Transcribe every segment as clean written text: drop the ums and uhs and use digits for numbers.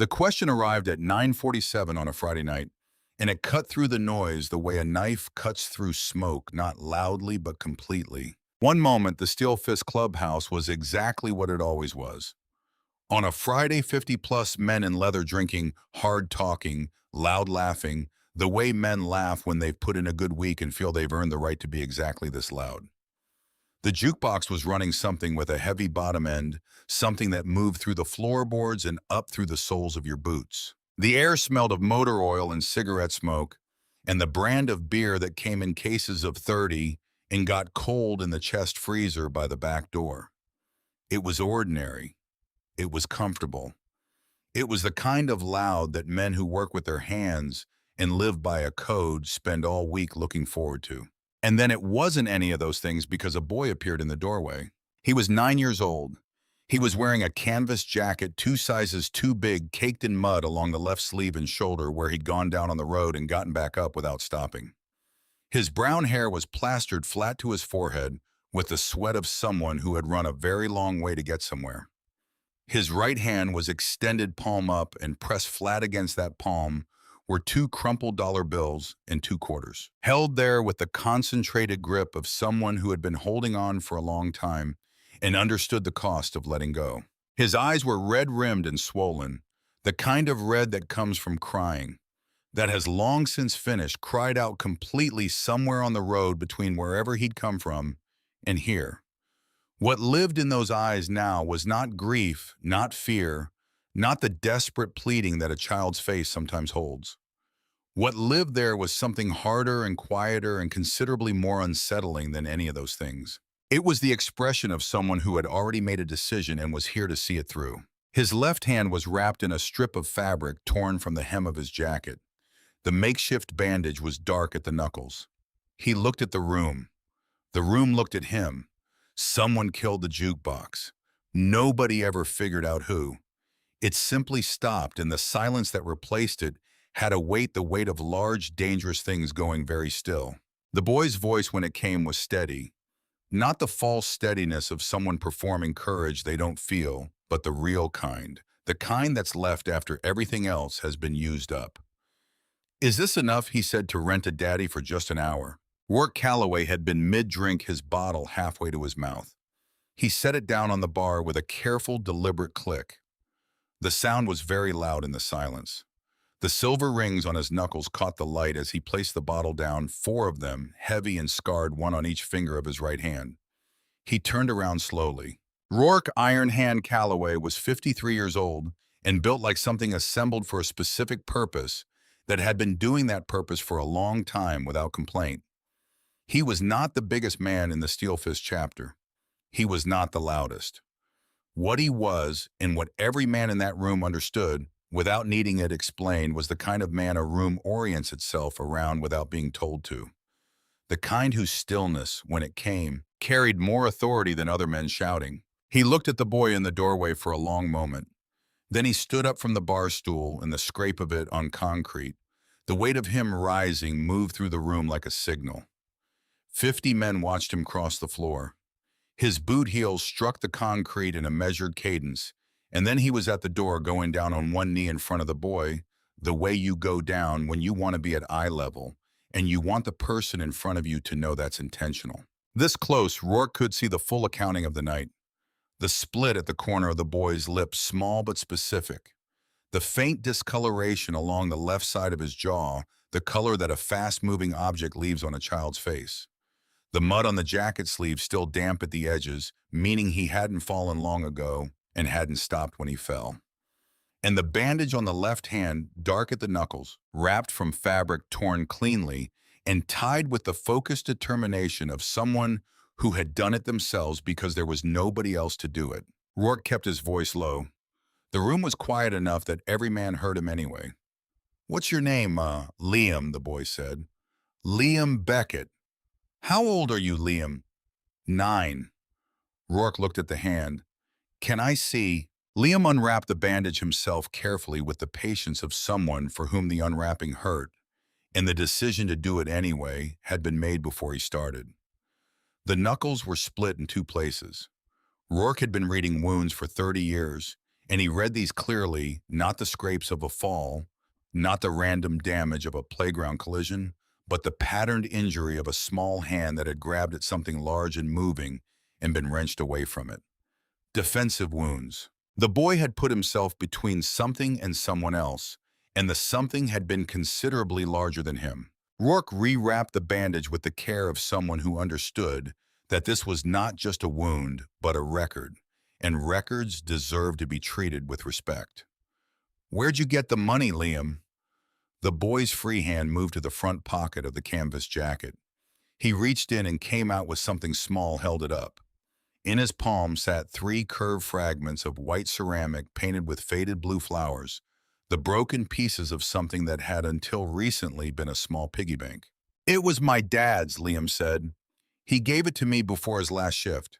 The question arrived at 9:47 on a Friday night, and it cut through the noise the way a knife cuts through smoke, not loudly but completely. One moment, the Steel Fist Clubhouse was exactly what it always was. On a Friday, 50-plus men in leather drinking, hard talking, loud laughing, the way men laugh when they've put in a good week and feel they've earned the right to be exactly this loud. The jukebox was running something with a heavy bottom end, something that moved through the floorboards and up through the soles of your boots. The air smelled of motor oil and cigarette smoke, and the brand of beer that came in cases of 30 and got cold in the chest freezer by the back door. It was ordinary. It was comfortable. It was the kind of loud that men who work with their hands and live by a code spend all week looking forward to. And then it wasn't any of those things because a boy appeared in the doorway. He was 9 years old. He was wearing a canvas jacket 2 sizes too big, caked in mud along the left sleeve and shoulder where he'd gone down on the road and gotten back up without stopping. His brown hair was plastered flat to his forehead with the sweat of someone who had run a very long way to get somewhere. His right hand was extended palm up, and pressed flat against that palm were 2 crumpled dollar bills and 2 quarters, held there with the concentrated grip of someone who had been holding on for a long time and understood the cost of letting go. His eyes were red-rimmed and swollen, the kind of red that comes from crying, that has long since finished, cried out completely somewhere on the road between wherever he'd come from and here. What lived in those eyes now was not grief, not fear, not the desperate pleading that a child's face sometimes holds. What lived there was something harder and quieter and considerably more unsettling than any of those things. It was the expression of someone who had already made a decision and was here to see it through. His left hand was wrapped in a strip of fabric torn from the hem of his jacket. The makeshift bandage was dark at the knuckles. He looked at the room. The room looked at him. Someone killed the jukebox. Nobody ever figured out who. It simply stopped, and the silence that replaced it had a weight, the weight of large, dangerous things going very still. The boy's voice, when it came, was steady. Not the false steadiness of someone performing courage they don't feel, but the real kind. The kind that's left after everything else has been used up. "Is this enough?" he said, "to rent a daddy for just an hour?" Rourke Calloway had been mid-drink, his bottle halfway to his mouth. He set it down on the bar with a careful, deliberate click. The sound was very loud in the silence. The silver rings on his knuckles caught the light as he placed the bottle down, 4 of them, heavy and scarred, one on each finger of his right hand. He turned around slowly. Rourke Iron Hand Calloway was 53 years old and built like something assembled for a specific purpose that had been doing that purpose for a long time without complaint. He was not the biggest man in the Steel Fist chapter. He was not the loudest. What he was, and what every man in that room understood, without needing it explained, was the kind of man a room orients itself around without being told to. The kind whose stillness, when it came, carried more authority than other men shouting. He looked at the boy in the doorway for a long moment. Then he stood up from the bar stool, and the scrape of it on concrete, the weight of him rising, moved through the room like a signal. 50 men watched him cross the floor. His boot heels struck the concrete in a measured cadence, and then he was at the door, going down on one knee in front of the boy, the way you go down when you want to be at eye level, and you want the person in front of you to know that's intentional. This close, Rourke could see the full accounting of the night. The split at the corner of the boy's lip, small but specific. The faint discoloration along the left side of his jaw, the color that a fast-moving object leaves on a child's face. The mud on the jacket sleeve still damp at the edges, meaning he hadn't fallen long ago and hadn't stopped when he fell. And the bandage on the left hand, dark at the knuckles, wrapped from fabric torn cleanly, and tied with the focused determination of someone who had done it themselves because there was nobody else to do it. Rourke kept his voice low. The room was quiet enough that every man heard him anyway. "What's your name, Liam?" the boy said. "Liam Beckett." "How old are you, Liam?" "9. Rourke looked at the hand. "Can I see?" Liam unwrapped the bandage himself carefully with the patience of someone for whom the unwrapping hurt, and the decision to do it anyway had been made before he started. The knuckles were split in 2 places. Rourke had been reading wounds for 30 years, And he read these clearly, not the scrapes of a fall, not the random damage of a playground collision, but the patterned injury of a small hand that had grabbed at something large and moving and been wrenched away from it. Defensive wounds. The boy had put himself between something and someone else, and the something had been considerably larger than him. Rourke rewrapped the bandage with the care of someone who understood that this was not just a wound, but a record, and records deserve to be treated with respect. "Where'd you get the money, Liam?" The boy's free hand moved to the front pocket of the canvas jacket. He reached in and came out with something small, held it up. In his palm sat 3 curved fragments of white ceramic painted with faded blue flowers, the broken pieces of something that had until recently been a small piggy bank. "It was my dad's," Liam said. "He gave it to me before his last shift.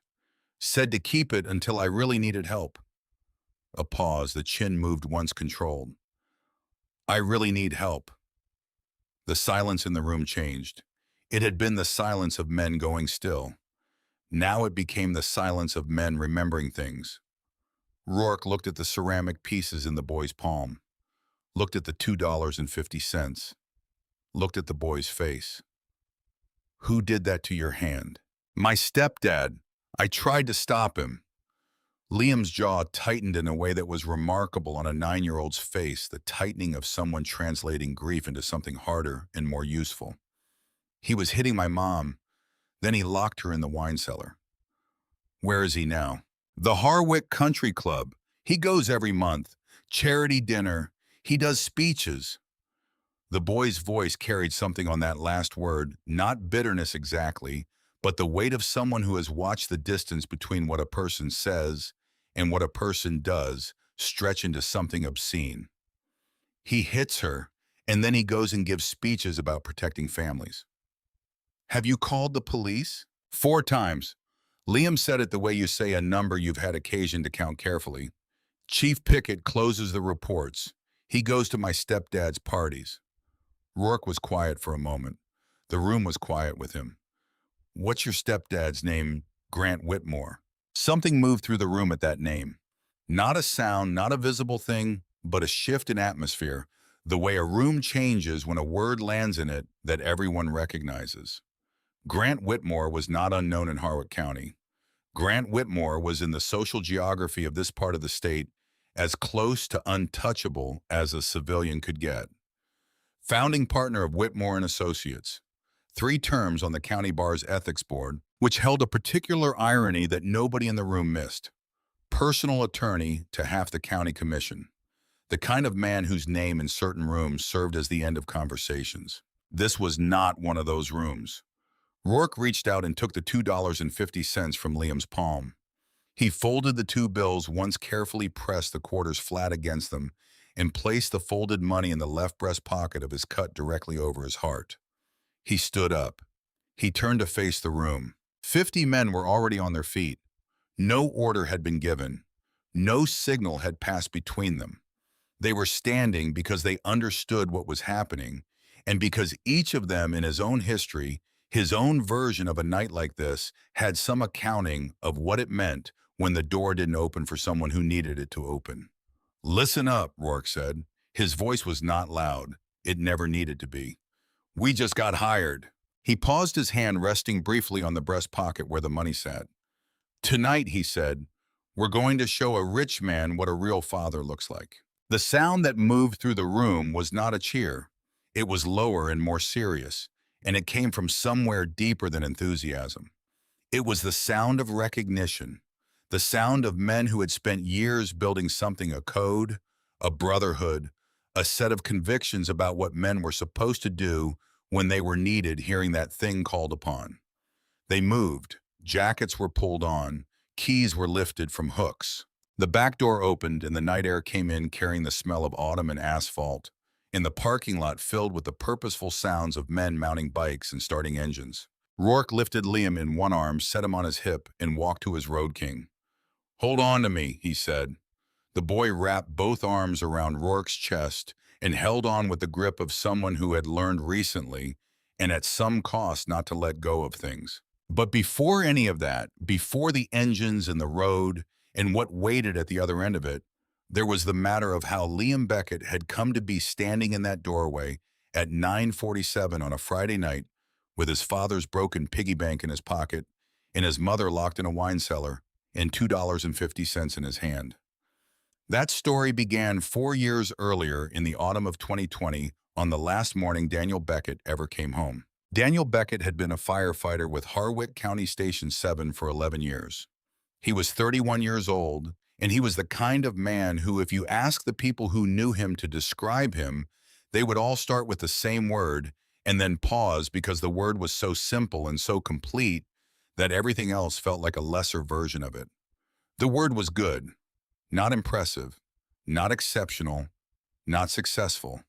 Said to keep it until I really needed help." A pause, the chin moved once controlled. "I really need help." The silence in the room changed. It had been the silence of men going still. Now it became the silence of men remembering things. Rourke looked at the ceramic pieces in the boy's palm, looked at the $2.50, looked at the boy's face. "Who did that to your hand?" "My stepdad. I tried to stop him." Liam's jaw tightened in a way that was remarkable on a 9-year-old's face, the tightening of someone translating grief into something harder and more useful. "He was hitting my mom. Then he locked her in the wine cellar." "Where is he now?" "The Harwick Country Club. He goes every month. Charity dinner. He does speeches." The boy's voice carried something on that last word, not bitterness exactly, but the weight of someone who has watched the distance between what a person says and what a person does stretch into something obscene. "He hits her, and then he goes and gives speeches about protecting families." "Have you called the police?" "4 times. Liam said it the way you say a number you've had occasion to count carefully. Chief Pickett closes the reports. He goes to my stepdad's parties." Rourke was quiet for a moment. The room was quiet with him. "What's your stepdad's name?" "Grant Whitmore." Something moved through the room at that name. Not a sound, not a visible thing, but a shift in atmosphere, the way a room changes when a word lands in it that everyone recognizes. Grant Whitmore was not unknown in Harwick County. Grant Whitmore was in the social geography of this part of the state as close to untouchable as a civilian could get. Founding partner of Whitmore and Associates. 3 terms on the county bar's ethics board, which held a particular irony that nobody in the room missed. Personal attorney to half the county commission. The kind of man whose name in certain rooms served as the end of conversations. This was not one of those rooms. Rourke reached out and took the $2.50 from Liam's palm. He folded the 2 bills, once carefully pressed the quarters flat against them, and placed the folded money in the left breast pocket of his cut directly over his heart. He stood up. He turned to face the room. 50 men were already on their feet. No order had been given. No signal had passed between them. They were standing because they understood what was happening, and because each of them in his own history, his own version of a night like this, had some accounting of what it meant when the door didn't open for someone who needed it to open. "Listen up," Rourke said. His voice was not loud. It never needed to be. "We just got hired." He paused, his hand resting briefly on the breast pocket where the money sat. "Tonight," he said, "we're going to show a rich man what a real father looks like." The sound that moved through the room was not a cheer. It was lower and more serious, and it came from somewhere deeper than enthusiasm. It was the sound of recognition, the sound of men who had spent years building something, a code, a brotherhood, a set of convictions about what men were supposed to do when they were needed, hearing that thing called upon. They moved. Jackets were pulled on. Keys were lifted from hooks. The back door opened, and the night air came in carrying the smell of autumn and asphalt. In the parking lot filled with the purposeful sounds of men mounting bikes and starting engines. Rourke lifted Liam in one arm, set him on his hip, and walked to his Road King. "Hold on to me," he said. The boy wrapped both arms around Rourke's chest and held on with the grip of someone who had learned recently, and at some cost, not to let go of things. But before any of that, before the engines and the road and what waited at the other end of it, There was the matter of how Liam Beckett had come to be standing in that doorway at 9:47 on a Friday night with his father's broken piggy bank in his pocket and his mother locked in a wine cellar and $2.50 in his hand. That story began 4 years earlier in the autumn of 2020 on the last morning Daniel Beckett ever came home. Daniel Beckett had been a firefighter with Harwick County Station 7 for 11 years. He was 31 years old, and he was the kind of man who, if you ask the people who knew him to describe him, they would all start with the same word and then pause because the word was so simple and so complete that everything else felt like a lesser version of it. The word was good, not impressive, not exceptional, not successful.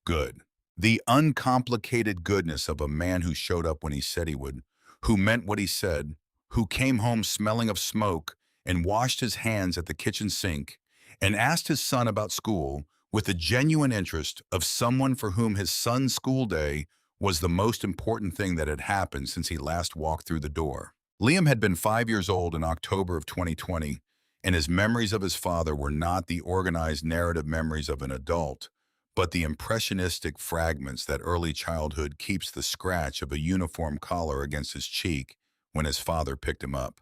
Good. The uncomplicated goodness of a man who showed up when he said he would, who meant what he said, who came home smelling of smoke and washed his hands at the kitchen sink and asked his son about school with the genuine interest of someone for whom his son's school day was the most important thing that had happened since he last walked through the door. Liam had been 5 years old in October of 2020, and his memories of his father were not the organized narrative memories of an adult, but the impressionistic fragments that early childhood keeps the scratch of a uniform collar against his cheek when his father picked him up.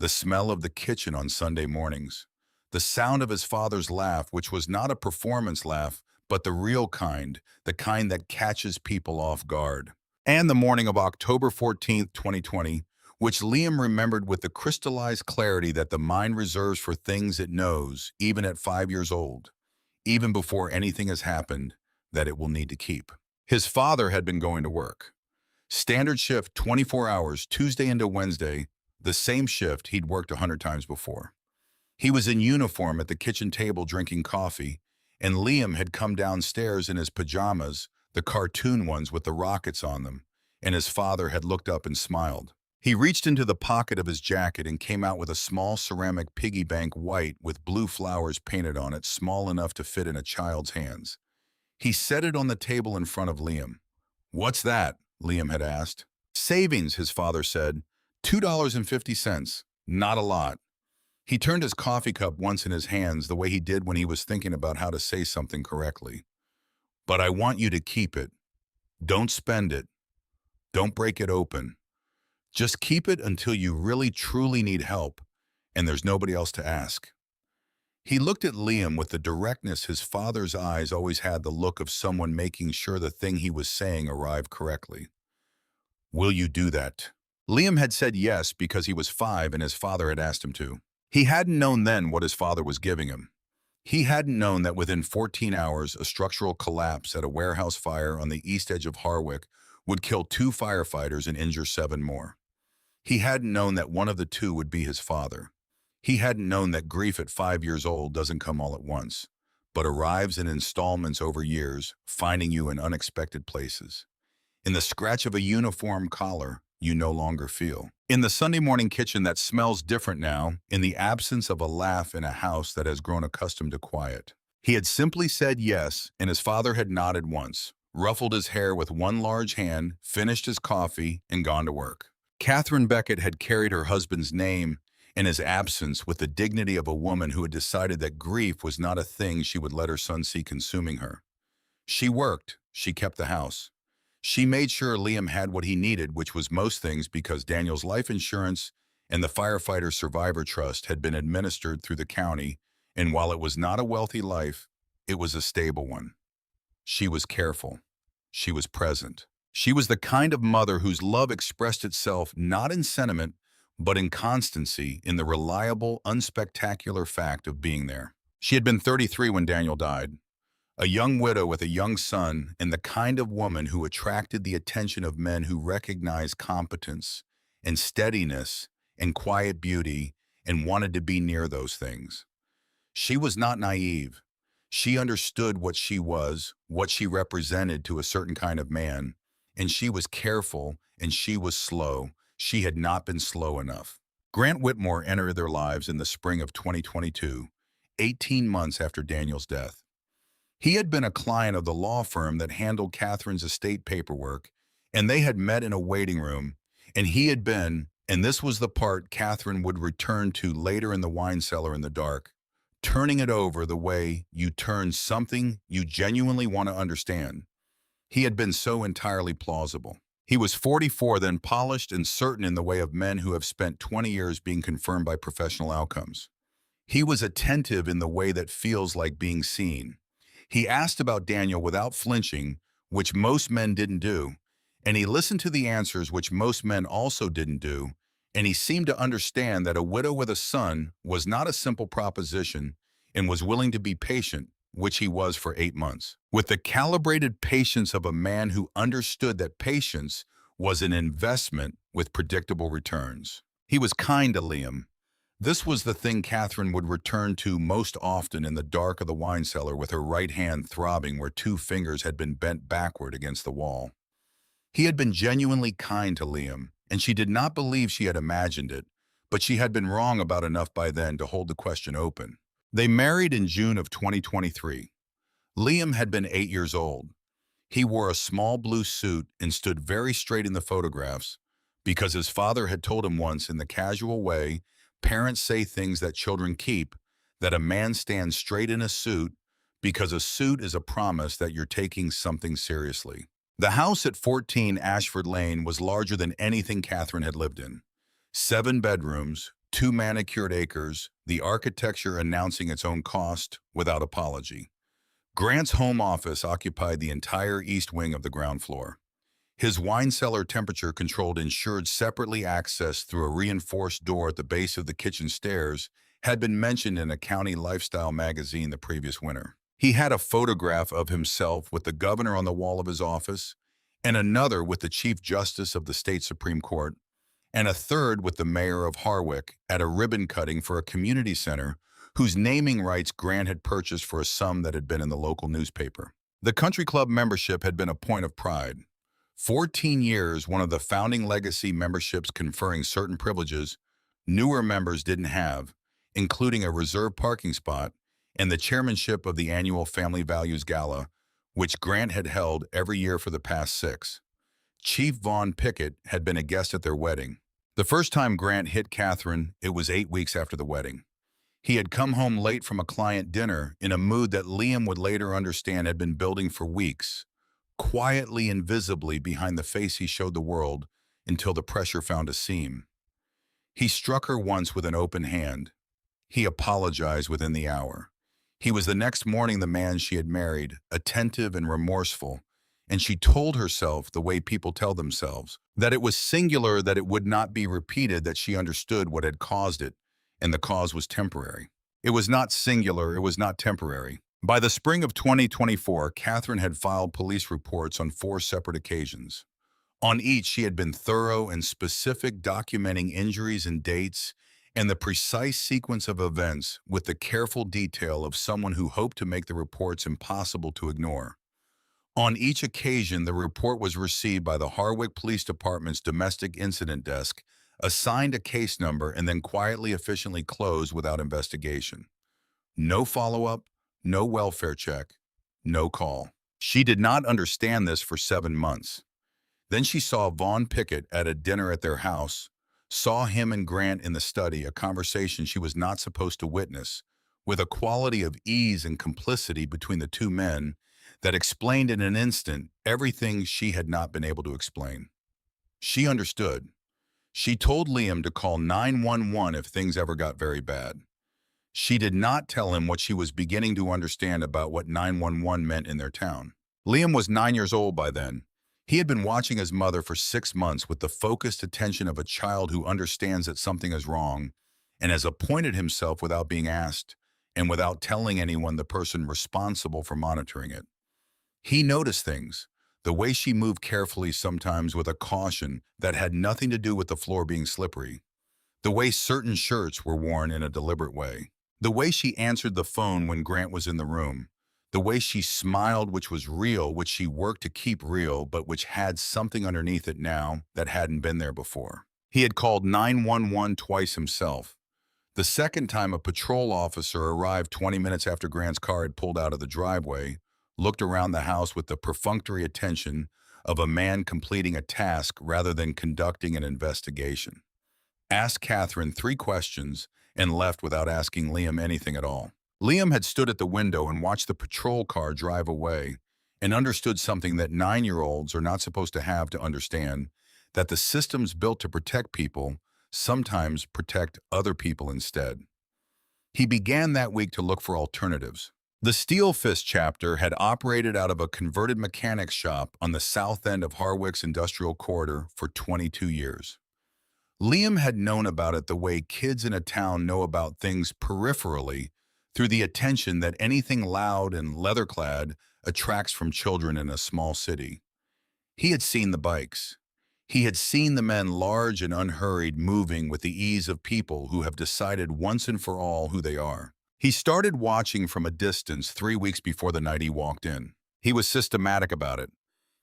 The smell of the kitchen on Sunday mornings. The sound of his father's laugh, which was not a performance laugh, but the real kind, the kind that catches people off guard. And the morning of October 14th, 2020, which Liam remembered with the crystallized clarity that the mind reserves for things it knows, even at 5 years old, even before anything has happened, that it will need to keep. His father had been going to work. Standard shift, 24 hours, Tuesday into Wednesday, the same shift he'd worked 100 times before. He was in uniform at the kitchen table drinking coffee, and Liam had come downstairs in his pajamas, the cartoon ones with the rockets on them, and his father had looked up and smiled. He reached into the pocket of his jacket and came out with a small ceramic piggy bank, white with blue flowers painted on it, small enough to fit in a child's hands. He set it on the table in front of Liam. "What's that?" Liam had asked. "Savings," his father said. $2.50. Not a lot. He turned his coffee cup once in his hands the way he did when he was thinking about how to say something correctly. "But I want you to keep it. Don't spend it. Don't break it open. Just keep it until you really truly need help and there's nobody else to ask." He looked at Liam with the directness his father's eyes always had, the look of someone making sure the thing he was saying arrived correctly. "Will you do that?" Liam had said yes because he was 5 and his father had asked him to. He hadn't known then what his father was giving him. He hadn't known that within 14 hours, a structural collapse at a warehouse fire on the east edge of Harwick would kill 2 firefighters and injure 7 more. He hadn't known that one of the 2 would be his father. He hadn't known that grief at 5 years old doesn't come all at once, but arrives in installments over years, finding you in unexpected places. In the scratch of a uniform collar you no longer feel. In the Sunday morning kitchen that smells different now, in the absence of a laugh in a house that has grown accustomed to quiet. He had simply said yes, and his father had nodded once, ruffled his hair with one large hand, finished his coffee, and gone to work. Catherine Beckett had carried her husband's name in his absence with the dignity of a woman who had decided that grief was not a thing she would let her son see consuming her. She worked, she kept the house. She made sure Liam had what he needed, which was most things, because Daniel's life insurance and the firefighter survivor trust had been administered through the county, and while it was not a wealthy life, it was a stable one. She was careful. She was present. She was the kind of mother whose love expressed itself not in sentiment, but in constancy, in the reliable, unspectacular fact of being there. She had been 33 when Daniel died. A young widow with a young son, and the kind of woman who attracted the attention of men who recognized competence and steadiness and quiet beauty and wanted to be near those things. She was not naive. She understood what she was, what she represented to a certain kind of man, and she was careful and she was slow. She had not been slow enough. Grant Whitmore entered their lives in the spring of 2022, 18 months after Daniel's death. He had been a client of the law firm that handled Catherine's estate paperwork, and they had met in a waiting room, and he had been, and this was the part Catherine would return to later in the wine cellar in the dark, turning it over the way you turn something you genuinely want to understand. He had been so entirely plausible. He was 44, then polished and certain in the way of men who have spent 20 years being confirmed by professional outcomes. He was attentive in the way that feels like being seen. He asked about Daniel without flinching, which most men didn't do, and he listened to the answers which most men also didn't do, and he seemed to understand that a widow with a son was not a simple proposition and was willing to be patient, which he was for 8 months. With the calibrated patience of a man who understood that patience was an investment with predictable returns. He was kind to Liam. This was the thing Catherine would return to most often in the dark of the wine cellar with her right hand throbbing where two fingers had been bent backward against the wall. He had been genuinely kind to Liam, and she did not believe she had imagined it, but she had been wrong about enough by then to hold the question open. They married in June of 2023. Liam had been 8 years old. He wore a small blue suit and stood very straight in the photographs because his father had told him once in the casual way parents say things that children keep, that a man stands straight in a suit because a suit is a promise that you're taking something seriously. The house at 14 Ashford Lane was larger than anything Catherine had lived in. 7 bedrooms, 2 manicured acres, the architecture announcing its own cost without apology. Grant's home office occupied the entire east wing of the ground floor. His wine cellar temperature-controlled ensured separately accessed through a reinforced door at the base of the kitchen stairs had been mentioned in a county lifestyle magazine the previous winter. He had a photograph of himself with the governor on the wall of his office, and another with the Chief Justice of the State Supreme Court, and a third with the mayor of Harwick at a ribbon cutting for a community center whose naming rights Grant had purchased for a sum that had been in the local newspaper. The country club membership had been a point of pride. 14 years, one of the founding legacy memberships conferring certain privileges newer members didn't have, including a reserved parking spot and the chairmanship of the annual Family Values Gala, which Grant had held every year for the past 6. Chief Vaughn Pickett had been a guest at their wedding. The first time Grant hit Catherine, it was 8 weeks after the wedding. He had come home late from a client dinner in a mood that Liam would later understand had been building for weeks, quietly and visibly behind the face he showed the world until the pressure found a seam. He struck her once with an open hand. He apologized within the hour. He was the next morning the man she had married, attentive and remorseful, and she told herself, the way people tell themselves, that it was singular, that it would not be repeated, that she understood what had caused it, and the cause was temporary. It was not singular, it was not temporary. By the spring of 2024, Catherine had filed police reports on 4 separate occasions. On each, she had been thorough and specific, documenting injuries and dates, and the precise sequence of events with the careful detail of someone who hoped to make the reports impossible to ignore. On each occasion, the report was received by the Harwick Police Department's Domestic Incident Desk, assigned a case number, and then quietly, efficiently closed without investigation. No follow-up, no welfare check, no call. She did not understand this for 7 months. Then she saw Vaughn Pickett at a dinner at their house, saw him and Grant in the study, a conversation she was not supposed to witness, with a quality of ease and complicity between the two men that explained in an instant everything she had not been able to explain. She understood. She told Liam to call 911 if things ever got very bad. She did not tell him what she was beginning to understand about what 911 meant in their town. Liam was 9 years old by then. He had been watching his mother for 6 months with the focused attention of a child who understands that something is wrong and has appointed himself without being asked and without telling anyone, the person responsible for monitoring it. He noticed things, the way she moved carefully, sometimes with a caution that had nothing to do with the floor being slippery, the way certain shirts were worn in a deliberate way, the way she answered the phone when Grant was in the room, the way she smiled, which was real, which she worked to keep real, but which had something underneath it now that hadn't been there before. He had called 911 twice himself. The second time, a patrol officer arrived 20 minutes after Grant's car had pulled out of the driveway, looked around the house with the perfunctory attention of a man completing a task rather than conducting an investigation. Asked Catherine 3 questions and left without asking Liam anything at all. Liam had stood at the window and watched the patrol car drive away and understood something that 9-year-olds are not supposed to have to understand, that the systems built to protect people sometimes protect other people instead. He began that week to look for alternatives. The Steel Fist chapter had operated out of a converted mechanics shop on the south end of Harwick's industrial corridor for 22 years. Liam had known about it the way kids in a town know about things peripherally, through the attention that anything loud and leather-clad attracts from children in a small city. He had seen the bikes. He had seen the men, large and unhurried, moving with the ease of people who have decided once and for all who they are. He started watching from a distance 3 weeks before the night he walked in. He was systematic about it.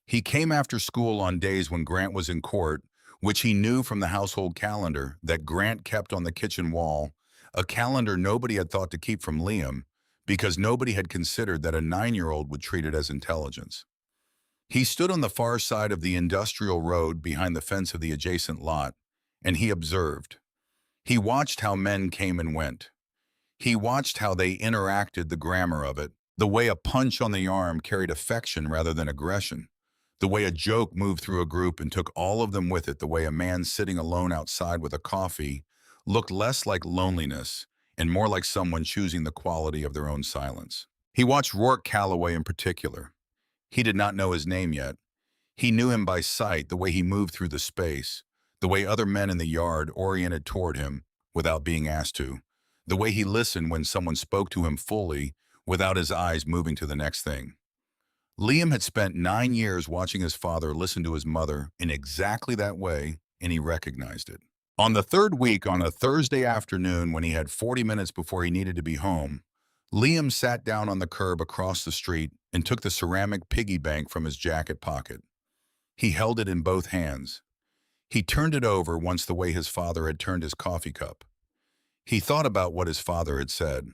He came after school on days when Grant was in court, which he knew from the household calendar that Grant kept on the kitchen wall, a calendar nobody had thought to keep from Liam because nobody had considered that a 9-year-old would treat it as intelligence. He stood on the far side of the industrial road behind the fence of the adjacent lot, and he observed. He watched how men came and went. He watched how they interacted, the grammar of it, the way a punch on the arm carried affection rather than aggression, the way a joke moved through a group and took all of them with it, the way a man sitting alone outside with a coffee looked less like loneliness and more like someone choosing the quality of their own silence. He watched Rourke Calloway in particular. He did not know his name yet. He knew him by sight, the way he moved through the space, the way other men in the yard oriented toward him without being asked to, the way he listened when someone spoke to him fully without his eyes moving to the next thing. Liam had spent 9 years watching his father listen to his mother in exactly that way, and he recognized it. On the third week, on a Thursday afternoon when he had 40 minutes before he needed to be home, Liam sat down on the curb across the street and took the ceramic piggy bank from his jacket pocket. He held it in both hands. He turned it over once the way his father had turned his coffee cup. He thought about what his father had said.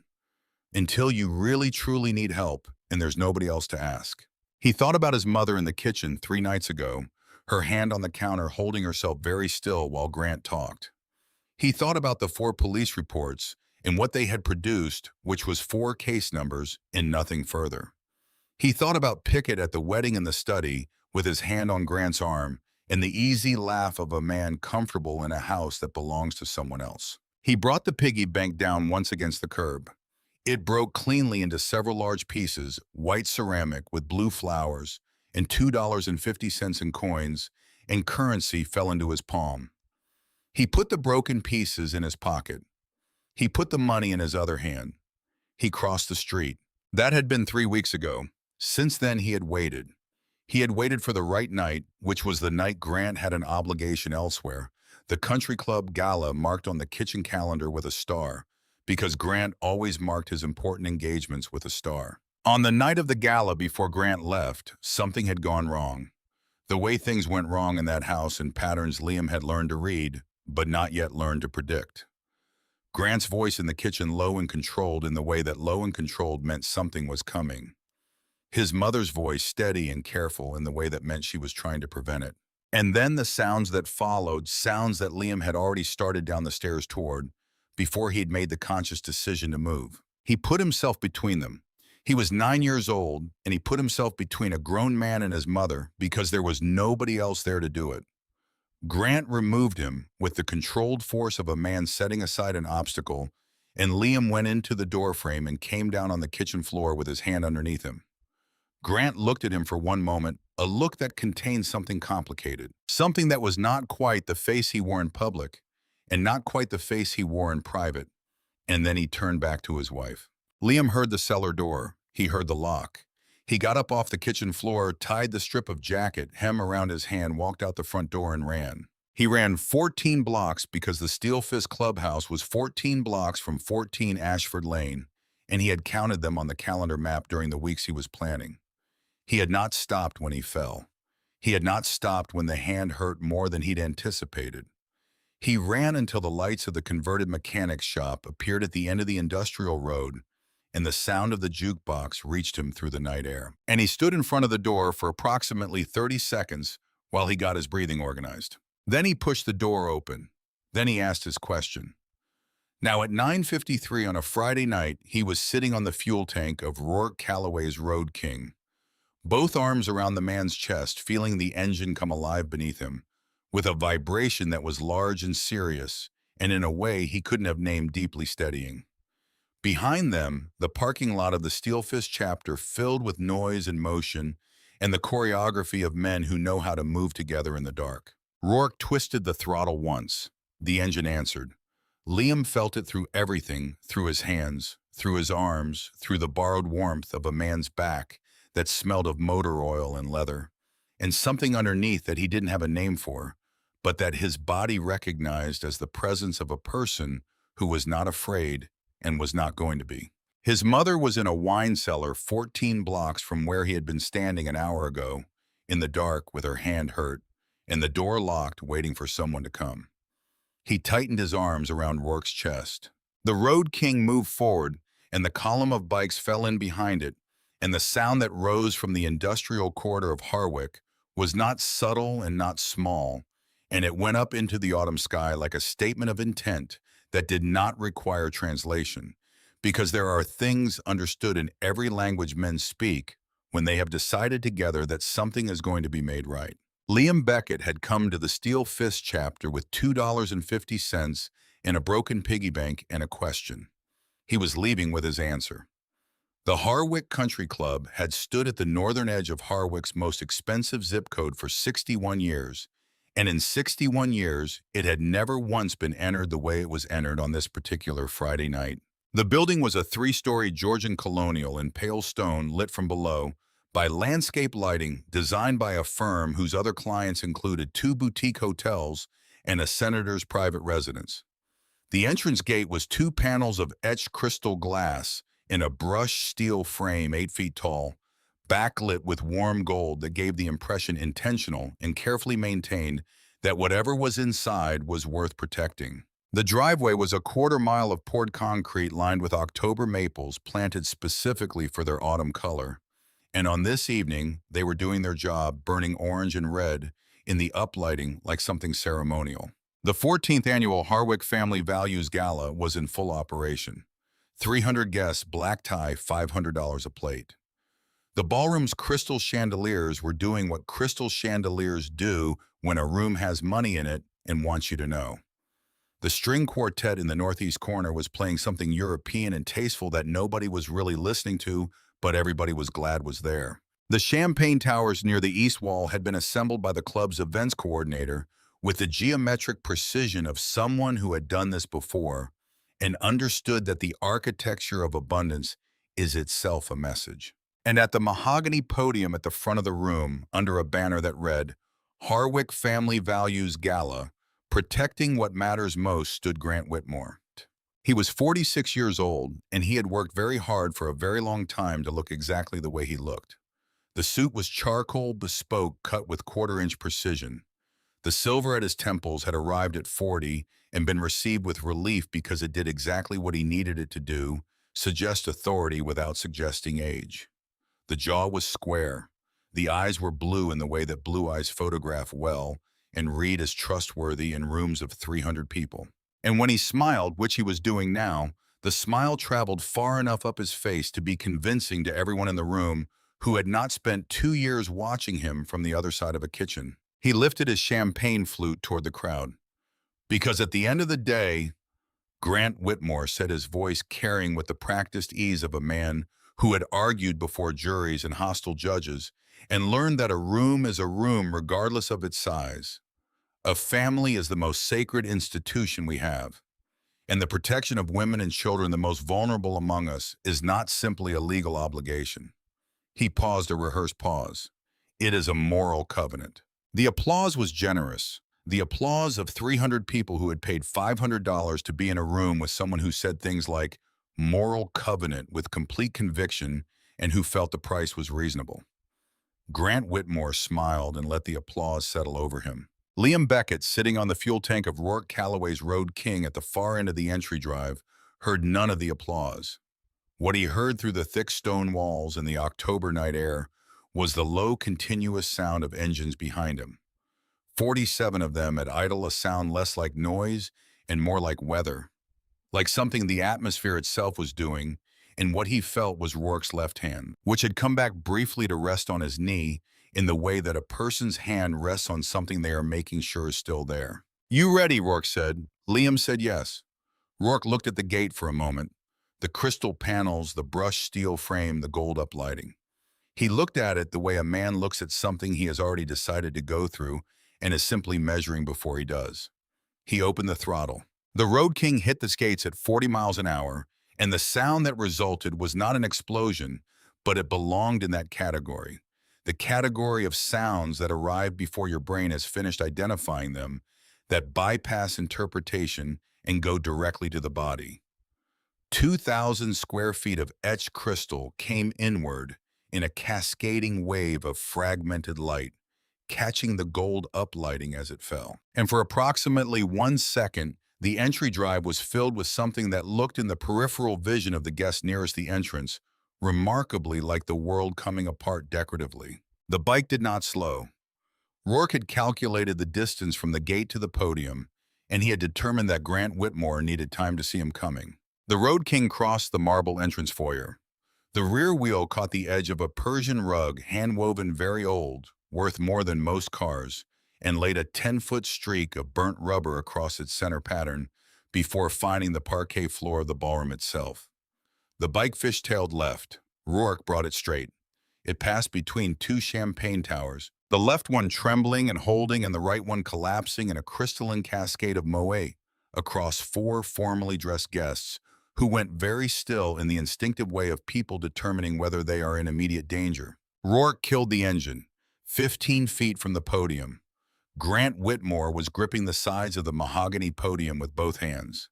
Until you really truly need help and there's nobody else to ask. He thought about his mother in the kitchen 3 nights ago, her hand on the counter holding herself very still while Grant talked. He thought about the 4 police reports and what they had produced, which was 4 case numbers and nothing further. He thought about Pickett at the wedding in the study with his hand on Grant's arm and the easy laugh of a man comfortable in a house that belongs to someone else. He brought the piggy bank down once against the curb. It broke cleanly into several large pieces, white ceramic with blue flowers, and $2.50 in coins, and currency fell into his palm. He put the broken pieces in his pocket. He put the money in his other hand. He crossed the street. That had been 3 weeks ago. Since then, he had waited. He had waited for the right night, which was the night Grant had an obligation elsewhere, the country club gala marked on the kitchen calendar with a star, because Grant always marked his important engagements with a star. On the night of the gala before Grant left, something had gone wrong. The way things went wrong in that house in patterns Liam had learned to read, but not yet learned to predict. Grant's voice in the kitchen low and controlled in the way that low and controlled meant something was coming. His mother's voice steady and careful in the way that meant she was trying to prevent it. And then the sounds that followed, sounds that Liam had already started down the stairs toward, before he had made the conscious decision to move. He put himself between them. He was 9 years old, and he put himself between a grown man and his mother because there was nobody else there to do it. Grant removed him with the controlled force of a man setting aside an obstacle, and Liam went into the doorframe and came down on the kitchen floor with his hand underneath him. Grant looked at him for one moment, a look that contained something complicated, something that was not quite the face he wore in public, and not quite the face he wore in private, and then he turned back to his wife. Liam heard the cellar door. He heard the lock. He got up off the kitchen floor, tied the strip of jacket hem around his hand, walked out the front door and ran. He ran 14 blocks because the Steel Fist Clubhouse was 14 blocks from 14 Ashford Lane, and he had counted them on the calendar map during the weeks he was planning. He had not stopped when he fell. He had not stopped when the hand hurt more than he'd anticipated. He ran until the lights of the converted mechanics shop appeared at the end of the industrial road, and the sound of the jukebox reached him through the night air. And he stood in front of the door for approximately 30 seconds while he got his breathing organized. Then he pushed the door open. Then he asked his question. Now at 9:53 on a Friday night, he was sitting on the fuel tank of Rourke Calloway's Road King, both arms around the man's chest, feeling the engine come alive beneath him, with a vibration that was large and serious, and in a way he couldn't have named deeply steadying. Behind them, the parking lot of the Steelfist chapter filled with noise and motion and the choreography of men who know how to move together in the dark. Rourke twisted the throttle once. The engine answered. Liam felt it through everything, through his hands, through his arms, through the borrowed warmth of a man's back that smelled of motor oil and leather, and something underneath that he didn't have a name for, but that his body recognized as the presence of a person who was not afraid and was not going to be. His mother was in a wine cellar 14 blocks from where he had been standing an hour ago, in the dark with her hand hurt, and the door locked, waiting for someone to come. He tightened his arms around Rourke's chest. The Road King moved forward, and the column of bikes fell in behind it, and the sound that rose from the industrial corridor of Harwick was not subtle and not small, and it went up into the autumn sky like a statement of intent that did not require translation, because there are things understood in every language men speak when they have decided together that something is going to be made right. Liam Beckett had come to the Steel Fist chapter with $2.50 in a broken piggy bank and a question. He was leaving with his answer. The Harwick Country Club had stood at the northern edge of Harwick's most expensive zip code for 61 years, and in 61 years, it had never once been entered the way it was entered on this particular Friday night. The building was a three-story Georgian colonial in pale stone lit from below by landscape lighting designed by a firm whose other clients included two boutique hotels and a senator's private residence. The entrance gate was two panels of etched crystal glass in a brushed steel frame 8 feet tall, backlit with warm gold that gave the impression intentional and carefully maintained that whatever was inside was worth protecting. The driveway was a quarter-mile of poured concrete lined with October maples planted specifically for their autumn color. And on this evening, they were doing their job, burning orange and red in the uplighting like something ceremonial. The 14th annual Harwick Family Values Gala was in full operation. 300 guests, black tie, $500 a plate. The ballroom's crystal chandeliers were doing what crystal chandeliers do when a room has money in it and wants you to know. The string quartet in the northeast corner was playing something European and tasteful that nobody was really listening to, but everybody was glad was there. The champagne towers near the east wall had been assembled by the club's events coordinator with the geometric precision of someone who had done this before and understood that the architecture of abundance is itself a message. And at the mahogany podium at the front of the room, under a banner that read, Harwick Family Values Gala, Protecting What Matters Most, stood Grant Whitmore. He was 46 years old, and he had worked very hard for a very long time to look exactly the way he looked. The suit was charcoal bespoke, cut with quarter-inch precision. The silver at his temples had arrived at 40 and been received with relief because it did exactly what he needed it to do, suggest authority without suggesting age. The jaw was square. The eyes were blue in the way that blue eyes photograph well and read as trustworthy in rooms of 300 people. And when he smiled, which he was doing now, the smile traveled far enough up his face to be convincing to everyone in the room who had not spent 2 years watching him from the other side of a kitchen. He lifted his champagne flute toward the crowd. Because at the end of the day, Grant Whitmore said, his voice carrying with the practiced ease of a man who had argued before juries and hostile judges and learned that a room is a room regardless of its size. A family is the most sacred institution we have, and the protection of women and children, the most vulnerable among us, is not simply a legal obligation. He paused a rehearsed pause. It is a moral covenant. The applause was generous. The applause of 300 people who had paid $500 to be in a room with someone who said things like moral covenant with complete conviction and who felt the price was reasonable. Grant Whitmore smiled and let the applause settle over him. Liam Beckett, sitting on the fuel tank of Rourke Calloway's Road King at the far end of the entry drive, heard none of the applause. What he heard through the thick stone walls and the October night air was the low, continuous sound of engines behind him. 47 of them at idle, a sound less like noise and more like weather. like something the atmosphere itself was doing, and what he felt was Rourke's left hand, which had come back briefly to rest on his knee in the way that a person's hand rests on something they are making sure is still there. "You ready?" Rourke said. Liam said yes. Rourke looked at the gate for a moment. The crystal panels, the brushed steel frame, the gold uplighting. He looked at it the way a man looks at something he has already decided to go through and is simply measuring before he does. He opened the throttle. The Road King hit the skates at 40 miles an hour, and the sound that resulted was not an explosion, but it belonged in that category. The category of sounds that arrive before your brain has finished identifying them, that bypass interpretation and go directly to the body. 2,000 square feet of etched crystal came inward in a cascading wave of fragmented light, catching the gold uplighting as it fell. And for approximately 1 second, the entry drive was filled with something that looked in the peripheral vision of the guest nearest the entrance, remarkably like the world coming apart decoratively. The bike did not slow. Rourke had calculated the distance from the gate to the podium, and he had determined that Grant Whitmore needed time to see him coming. The Road King crossed the marble entrance foyer. The rear wheel caught the edge of a Persian rug, hand-woven very old, worth more than most cars, and laid a 10-foot streak of burnt rubber across its center pattern before finding the parquet floor of the ballroom itself. The bike fishtailed left. Rourke brought it straight. It passed between two champagne towers, the left one trembling and holding and the right one collapsing in a crystalline cascade of moe across four formally dressed guests who went very still in the instinctive way of people determining whether they are in immediate danger. Rourke killed the engine, 15 feet from the podium. Grant Whitmore was gripping the sides of the mahogany podium with both hands.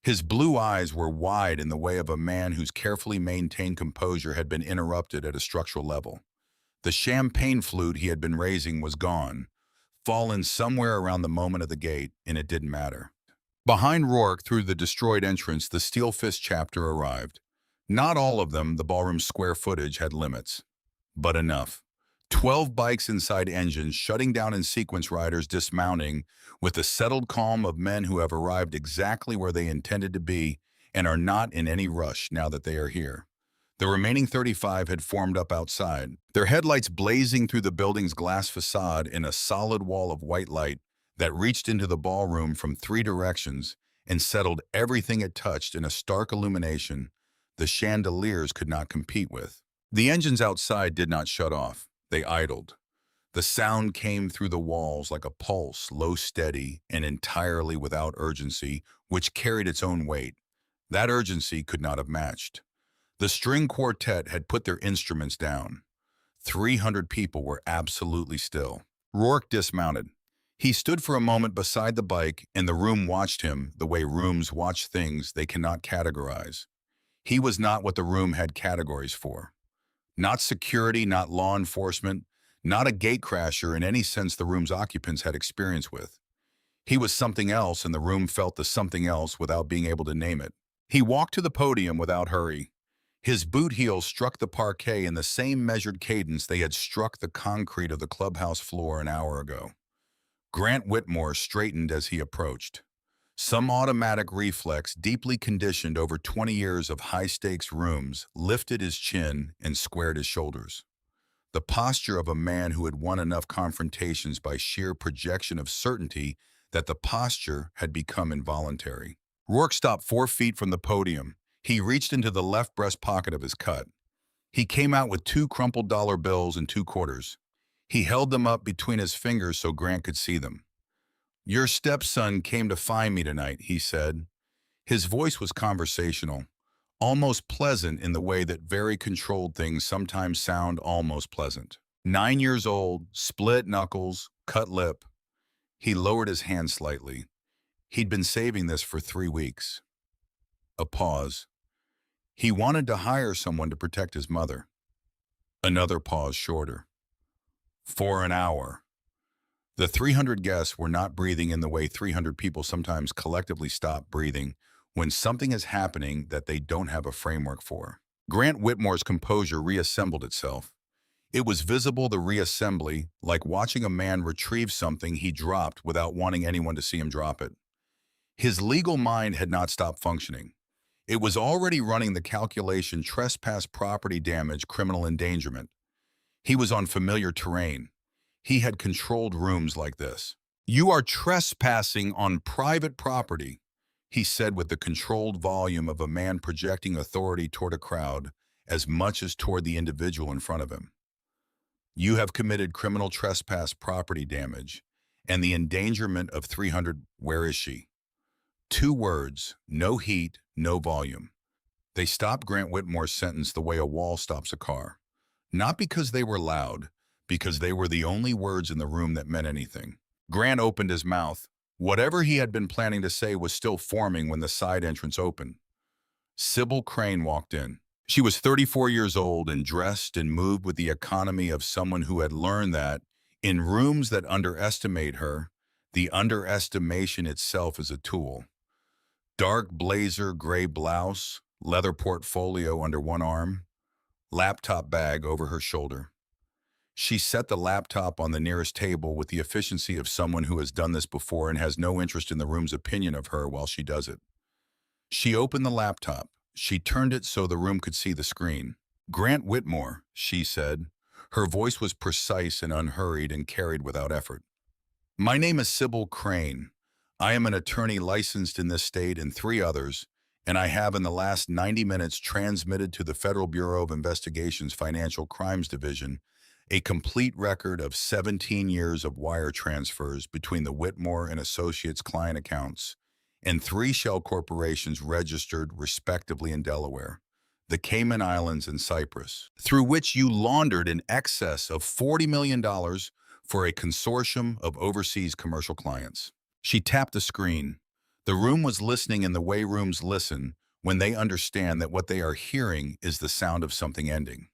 His blue eyes were wide in the way of a man whose carefully maintained composure had been interrupted at a structural level. The champagne flute he had been raising was gone, fallen somewhere around the moment of the gate, and it didn't matter. Behind Rourke, through the destroyed entrance, the Steel Fist chapter arrived. Not all of them, the ballroom's square footage, had limits, but enough. 12 bikes inside engines, shutting down in sequence, riders dismounting, with the settled calm of men who have arrived exactly where they intended to be and are not in any rush now that they are here. The remaining 35 had formed up outside, their headlights blazing through the building's glass facade in a solid wall of white light that reached into the ballroom from three directions and settled everything it touched in a stark illumination the chandeliers could not compete with. The engines outside did not shut off. They idled. The sound came through the walls like a pulse, low, steady, and entirely without urgency, which carried its own weight. That urgency could not have matched. The string quartet had put their instruments down. 300 people were absolutely still. Rourke dismounted. He stood for a moment beside the bike, and the room watched him the way rooms watch things they cannot categorize. He was not what the room had categories for. Not security, not law enforcement, not a gatecrasher in any sense the room's occupants had experience with. He was something else, and the room felt the something else without being able to name it. He walked to the podium without hurry. His boot heels struck the parquet in the same measured cadence they had struck the concrete of the clubhouse floor an hour ago. Grant Whitmore straightened as he approached. Some automatic reflex, deeply conditioned over 20 years of high-stakes rooms, lifted his chin and squared his shoulders. The posture of a man who had won enough confrontations by sheer projection of certainty that the posture had become involuntary. Rourke stopped 4 feet from the podium. He reached into the left breast pocket of his cut. He came out with 2 crumpled dollar bills and 2 quarters. He held them up between his fingers so Grant could see them. "Your stepson came to find me tonight," he said. His voice was conversational, almost pleasant in the way that very controlled things sometimes sound almost pleasant. 9 years old, split knuckles, cut lip. He lowered his hand slightly. He'd been saving this for 3 weeks. A pause. He wanted to hire someone to protect his mother. Another pause shorter. For an hour. The 300 guests were not breathing in the way 300 people sometimes collectively stop breathing when something is happening that they don't have a framework for. Grant Whitmore's composure reassembled itself. It was visible, the reassembly, like watching a man retrieve something he dropped without wanting anyone to see him drop it. His legal mind had not stopped functioning. It was already running the calculation trespass, property damage, criminal endangerment. He was on familiar terrain. He had controlled rooms like this. "You are trespassing on private property," he said with the controlled volume of a man projecting authority toward a crowd as much as toward the individual in front of him. "You have committed criminal trespass, property damage, and the endangerment of 300. Where is she?" Two words, no heat, no volume. They stopped Grant Whitmore's sentence the way a wall stops a car. Not because they were loud, because they were the only words in the room that meant anything. Grant opened his mouth. Whatever he had been planning to say was still forming when the side entrance opened. Sybil Crane walked in. She was 34 years old and dressed and moved with the economy of someone who had learned that, in rooms that underestimate her, the underestimation itself is a tool. Dark blazer, gray blouse, leather portfolio under one arm, laptop bag over her shoulder. She set the laptop on the nearest table with the efficiency of someone who has done this before and has no interest in the room's opinion of her while she does it. She opened the laptop. She turned it so the room could see the screen. "Grant Whitmore," she said. Her voice was precise and unhurried and carried without effort. "My name is Sybil Crane. I am an attorney licensed in this state and 3 others, and I have in the last 90 minutes transmitted to the Federal Bureau of Investigation's Financial Crimes Division a complete record of 17 years of wire transfers between the Whitmore and Associates client accounts and 3 shell corporations registered respectively in Delaware, the Cayman Islands, and Cyprus, through which you laundered in excess of $40 million for a consortium of overseas commercial clients." She tapped the screen. The room was listening in the way rooms listen when they understand that what they are hearing is the sound of something ending.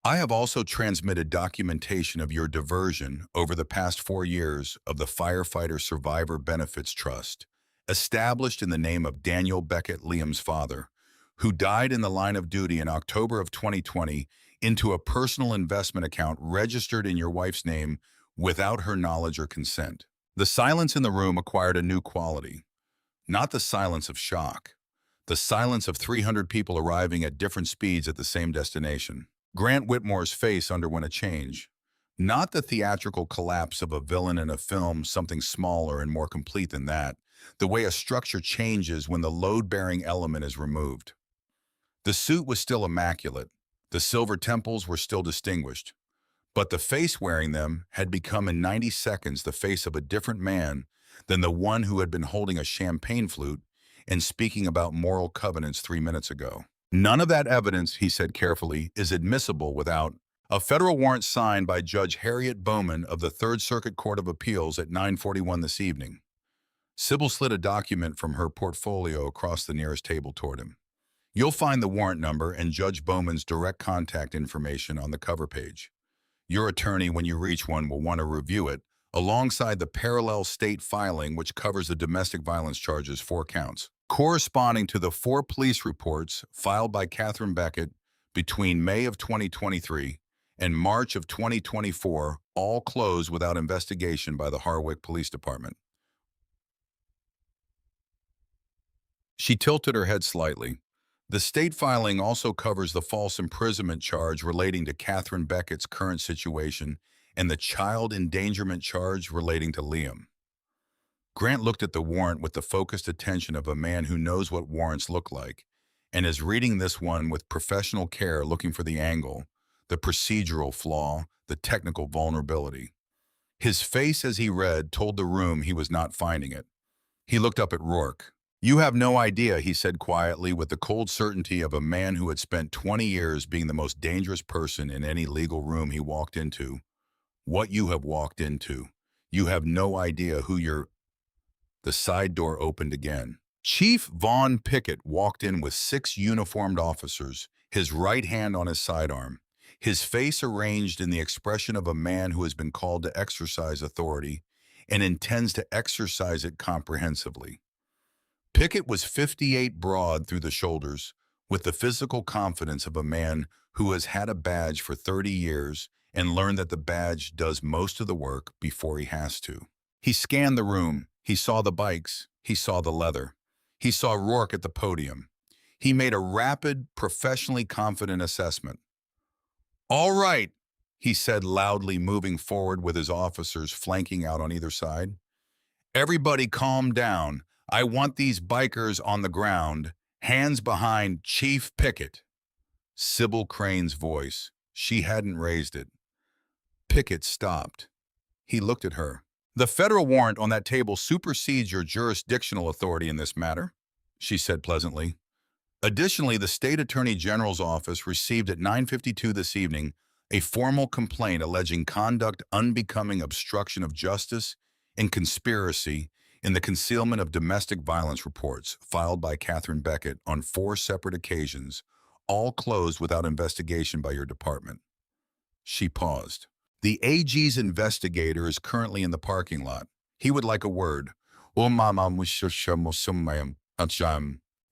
"I have also transmitted documentation of your diversion over the past 4 years of the Firefighter Survivor Benefits Trust, established in the name of Daniel Beckett, Liam's father, who died in the line of duty in October of 2020, into a personal investment account registered in your wife's name without her knowledge or consent." The silence in the room acquired a new quality. Not the silence of shock. The silence of 300 people arriving at different speeds at the same destination. Grant Whitmore's face underwent a change. Not the theatrical collapse of a villain in a film, something smaller and more complete than that. The way a structure changes when the load-bearing element is removed. The suit was still immaculate. The silver temples were still distinguished. But the face wearing them had become in 90 seconds the face of a different man than the one who had been holding a champagne flute and speaking about moral covenants 3 minutes ago. "None of that evidence," he said carefully, "is admissible without a federal warrant signed by Judge Harriet Bowman of the Third Circuit Court of Appeals at 9:41 this evening." Sybil slid a document from her portfolio across the nearest table toward him. "You'll find the warrant number and Judge Bowman's direct contact information on the cover page. Your attorney, when you reach one, will want to review it, alongside the parallel state filing which covers the domestic violence charges, 4 counts, corresponding to the 4 police reports filed by Catherine Beckett between May of 2023 and March of 2024, all closed without investigation by the Harwick Police Department." She tilted her head slightly. "The state filing also covers the false imprisonment charge relating to Catherine Beckett's current situation and the child endangerment charge relating to Liam." Grant looked at the warrant with the focused attention of a man who knows what warrants look like and is reading this one with professional care, looking for the angle, the procedural flaw, the technical vulnerability. His face as he read told the room he was not finding it. He looked up at Rourke. "You have no idea," he said quietly with the cold certainty of a man who had spent 20 years being the most dangerous person in any legal room he walked into. "What you have walked into. You have no idea who you're—" The side door opened again. Chief Vaughn Pickett walked in with 6 uniformed officers, his right hand on his sidearm, his face arranged in the expression of a man who has been called to exercise authority and intends to exercise it comprehensively. Pickett was 58 broad through the shoulders, with the physical confidence of a man who has had a badge for 30 years and learned that the badge does most of the work before he has to. He scanned the room. He saw the bikes. He saw the leather. He saw Rourke at the podium. He made a rapid, professionally confident assessment. "All right," he said loudly, moving forward with his officers flanking out on either side. "Everybody calm down. I want these bikers on the ground, hands behind Chief Pickett." Sybil Crane's voice. She hadn't raised it. Pickett stopped. He looked at her. "The federal warrant on that table supersedes your jurisdictional authority in this matter," she said pleasantly. Additionally, the State Attorney General's office received at 9:52 this evening a formal complaint alleging conduct unbecoming obstruction of justice and conspiracy in the concealment of domestic violence reports filed by Catherine Beckett on 4 separate occasions, all closed without investigation by your department. She paused. "The AG's investigator is currently in the parking lot. He would like a word."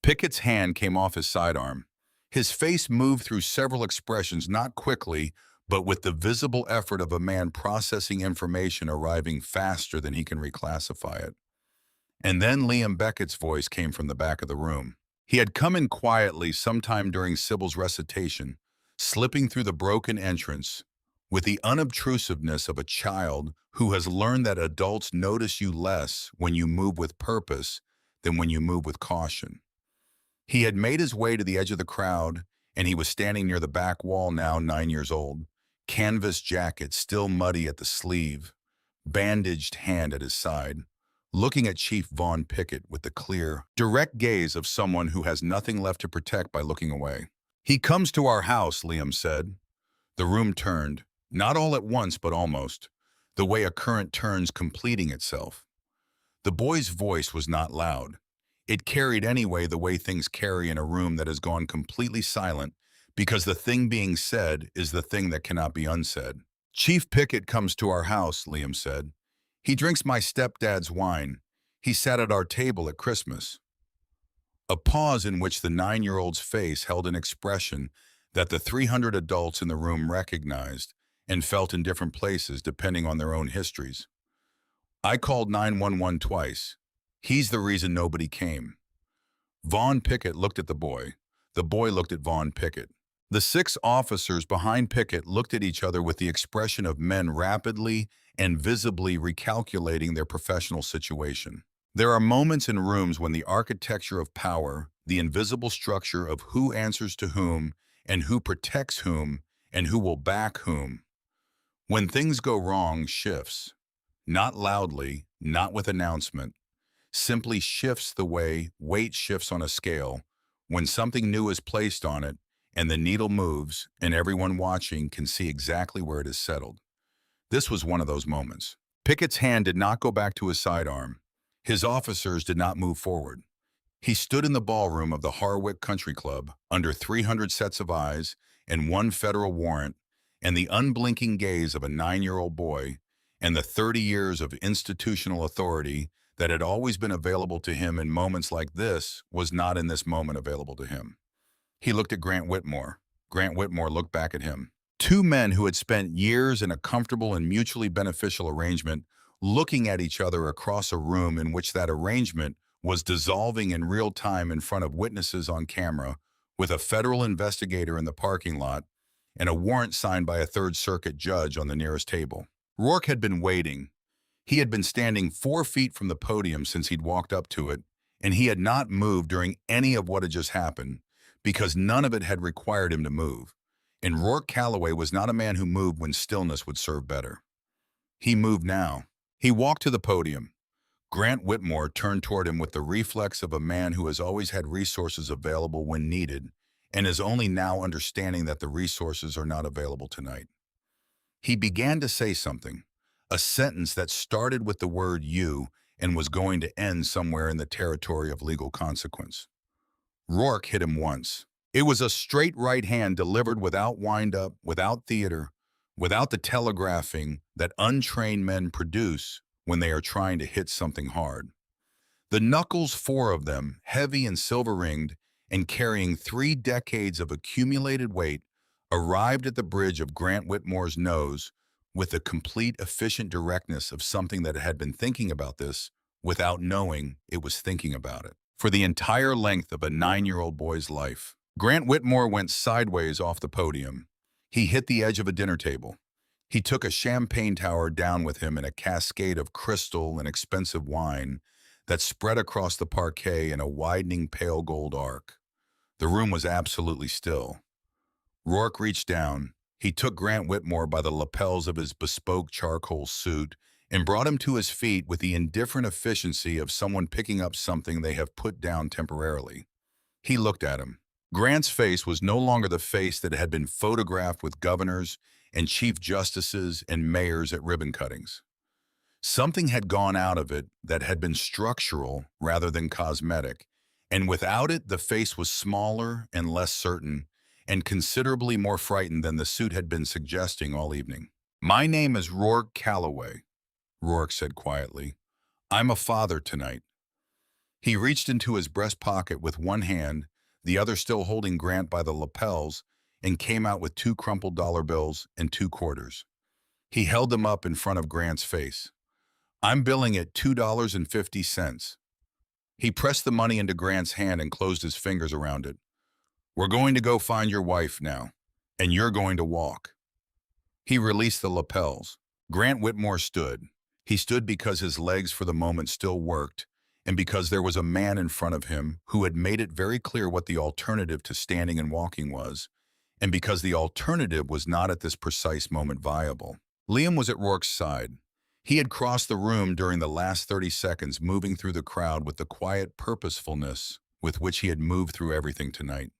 Pickett's hand came off his sidearm. His face moved through several expressions, not quickly, but with the visible effort of a man processing information arriving faster than he can reclassify it. And then Liam Beckett's voice came from the back of the room. He had come in quietly sometime during Sybil's recitation, slipping through the broken entrance with the unobtrusiveness of a child who has learned that adults notice you less when you move with purpose than when you move with caution. He had made his way to the edge of the crowd, and he was standing near the back wall now, 9 years old, canvas jacket still muddy at the sleeve, bandaged hand at his side, looking at Chief Vaughn Pickett with the clear, direct gaze of someone who has nothing left to protect by looking away. "He comes to our house," Liam said. The room turned, not all at once, but almost, the way a current turns completing itself. The boy's voice was not loud. It carried anyway the way things carry in a room that has gone completely silent because the thing being said is the thing that cannot be unsaid. "Chief Pickett comes to our house," Liam said. "He drinks my stepdad's wine. He sat at our table at Christmas." A pause in which the 9-year-old's face held an expression that the 300 adults in the room recognized and felt in different places depending on their own histories. "I called 911 twice. He's the reason nobody came." Vaughn Pickett looked at the boy. The boy looked at Vaughn Pickett. The 6 officers behind Pickett looked at each other with the expression of men rapidly and visibly recalculating their professional situation. There are moments in rooms when the architecture of power, the invisible structure of who answers to whom and who protects whom and who will back whom, when things go wrong, shifts. Not loudly, not with announcement, simply shifts the way weight shifts on a scale when something new is placed on it and the needle moves and everyone watching can see exactly where it is settled. This was one of those moments. Pickett's hand did not go back to his sidearm. His officers did not move forward. He stood in the ballroom of the Harwick Country Club under 300 sets of eyes and 1 federal warrant and the unblinking gaze of a 9-year-old boy and the 30 years of institutional authority that had always been available to him in moments like this was not in this moment available to him. He looked at Grant Whitmore. Grant Whitmore looked back at him. 2 men who had spent years in a comfortable and mutually beneficial arrangement looking at each other across a room in which that arrangement was dissolving in real time in front of witnesses on camera, with a federal investigator in the parking lot and a warrant signed by a Third Circuit judge on the nearest table. Rourke had been waiting. He had been standing 4 feet from the podium since he'd walked up to it, and he had not moved during any of what had just happened, because none of it had required him to move. And Rourke Calloway was not a man who moved when stillness would serve better. He moved now. He walked to the podium. Grant Whitmore turned toward him with the reflex of a man who has always had resources available when needed and is only now understanding that the resources are not available tonight. He began to say something, a sentence that started with the word "you" and was going to end somewhere in the territory of legal consequence. Rourke hit him once. It was a straight right hand delivered without wind-up, without theater, without the telegraphing that untrained men produce when they are trying to hit something hard. The knuckles, 4 of them, heavy and silver-ringed and carrying 3 decades of accumulated weight, arrived at the bridge of Grant Whitmore's nose with the complete, efficient directness of something that had been thinking about this without knowing it was thinking about it. For the entire length of a 9-year-old boy's life, Grant Whitmore went sideways off the podium. He hit the edge of a dinner table. He took a champagne tower down with him in a cascade of crystal and expensive wine that spread across the parquet in a widening pale gold arc. The room was absolutely still. Rourke reached down. He took Grant Whitmore by the lapels of his bespoke charcoal suit and brought him to his feet with the indifferent efficiency of someone picking up something they have put down temporarily. He looked at him. Grant's face was no longer the face that had been photographed with governors and chief justices and mayors at ribbon cuttings. Something had gone out of it that had been structural rather than cosmetic, and without it, the face was smaller and less certain, and considerably more frightened than the suit had been suggesting all evening. "My name is Rourke Calloway," Rourke said quietly. "I'm a father tonight." He reached into his breast pocket with one hand, the other still holding Grant by the lapels, and came out with 2 crumpled dollar bills and 2 quarters. He held them up in front of Grant's face. "I'm billing at $2.50. He pressed the money into Grant's hand and closed his fingers around it. "We're going to go find your wife now, and you're going to walk." He released the lapels. Grant Whitmore stood. He stood because his legs for the moment still worked, and because there was a man in front of him who had made it very clear what the alternative to standing and walking was, and because the alternative was not at this precise moment viable. Liam was at Rourke's side. He had crossed the room during the last 30 seconds, moving through the crowd with the quiet purposefulness with which he had moved through everything tonight.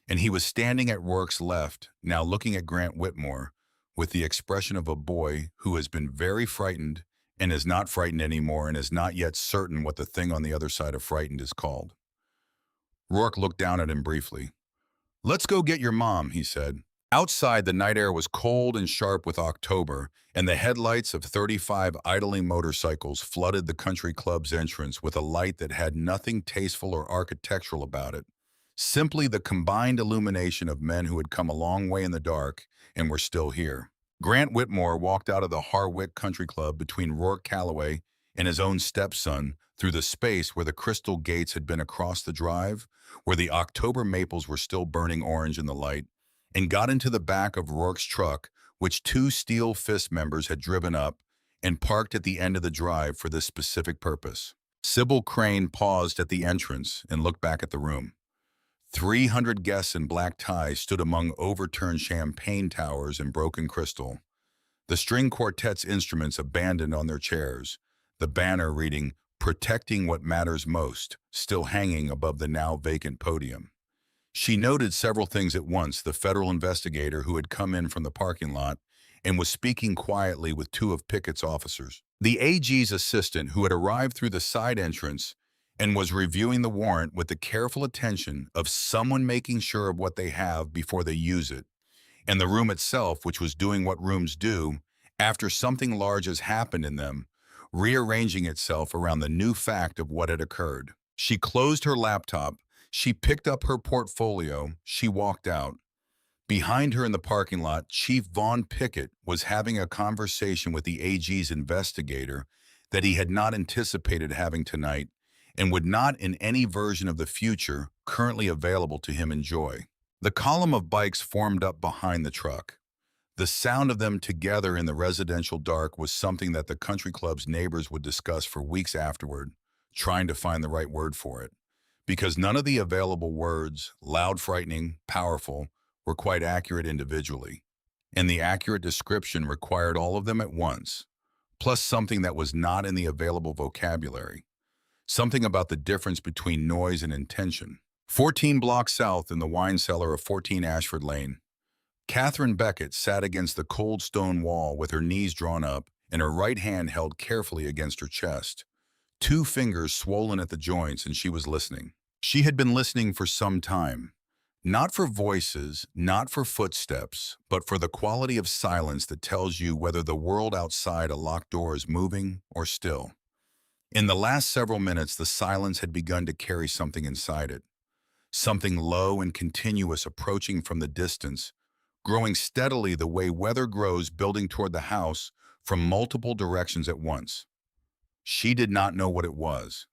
And he was standing at Rourke's left, now looking at Grant Whitmore, with the expression of a boy who has been very frightened and is not frightened anymore and is not yet certain what the thing on the other side of frightened is called. Rourke looked down at him briefly. "Let's go get your mom," he said. Outside, the night air was cold and sharp with October, and the headlights of 35 idling motorcycles flooded the country club's entrance with a light that had nothing tasteful or architectural about it, simply the combined illumination of men who had come a long way in the dark and were still here. Grant Whitmore walked out of the Harwick Country Club between Rourke Calloway and his own stepson through the space where the crystal gates had been across the drive, where the October maples were still burning orange in the light, and got into the back of Rourke's truck, which 2 Steel Fist members had driven up and parked at the end of the drive for this specific purpose. Sybil Crane paused at the entrance and looked back at the room. 300 guests in black ties stood among overturned champagne towers and broken crystal. The string quartet's instruments abandoned on their chairs, the banner reading, "Protecting What Matters Most," still hanging above the now vacant podium. She noted several things at once: the federal investigator who had come in from the parking lot and was speaking quietly with 2 of Pickett's officers, the AG's assistant who had arrived through the side entrance and was reviewing the warrant with the careful attention of someone making sure of what they have before they use it, and the room itself, which was doing what rooms do after something large has happened in them, rearranging itself around the new fact of what had occurred. She closed her laptop. She picked up her portfolio. She walked out. Behind her in the parking lot, Chief Vaughn Pickett was having a conversation with the AG's investigator that he had not anticipated having tonight and would not in any version of the future currently available to him enjoy. The column of bikes formed up behind the truck. The sound of them together in the residential dark was something that the country club's neighbors would discuss for weeks afterward, trying to find the right word for it. Because none of the available words, loud, frightening, powerful, were quite accurate individually. And the accurate description required all of them at once, plus something that was not in the available vocabulary. Something about the difference between noise and intention. 14 blocks south in the wine cellar of 14 Ashford Lane, Catherine Beckett sat against the cold stone wall with her knees drawn up and her right hand held carefully against her chest, 2 fingers swollen at the joints, and she was listening. She had been listening for some time, not for voices, not for footsteps, but for the quality of silence that tells you whether the world outside a locked door is moving or still. In the last several minutes, the silence had begun to carry something inside it, something low and continuous approaching from the distance, growing steadily the way weather grows, building toward the house from multiple directions at once. She did not know what it was.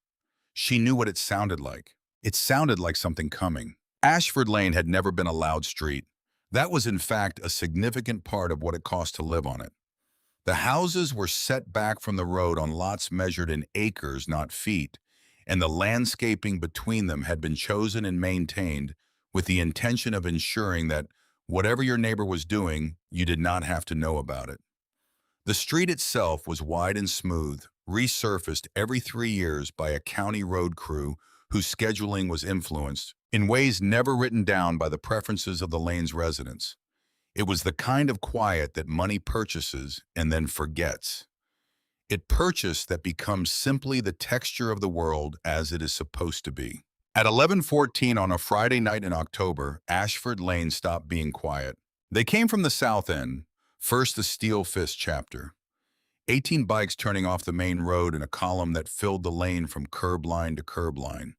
She knew what it sounded like. It sounded like something coming. Ashford Lane had never been a loud street. That was in fact a significant part of what it cost to live on it. The houses were set back from the road on lots measured in acres, not feet, and the landscaping between them had been chosen and maintained with the intention of ensuring that whatever your neighbor was doing, you did not have to know about it. The street itself was wide and smooth, resurfaced every 3 years by a county road crew whose scheduling was influenced, in ways never written down by the preferences of the lane's residents. It was the kind of quiet that money purchases and then forgets. It purchased that becomes simply the texture of the world as it is supposed to be. At 11:14 on a Friday night in October, Ashford Lane stopped being quiet. They came from the south end, first the Steel Fist chapter. 18 bikes turning off the main road in a column that filled the lane from curb line to curb line.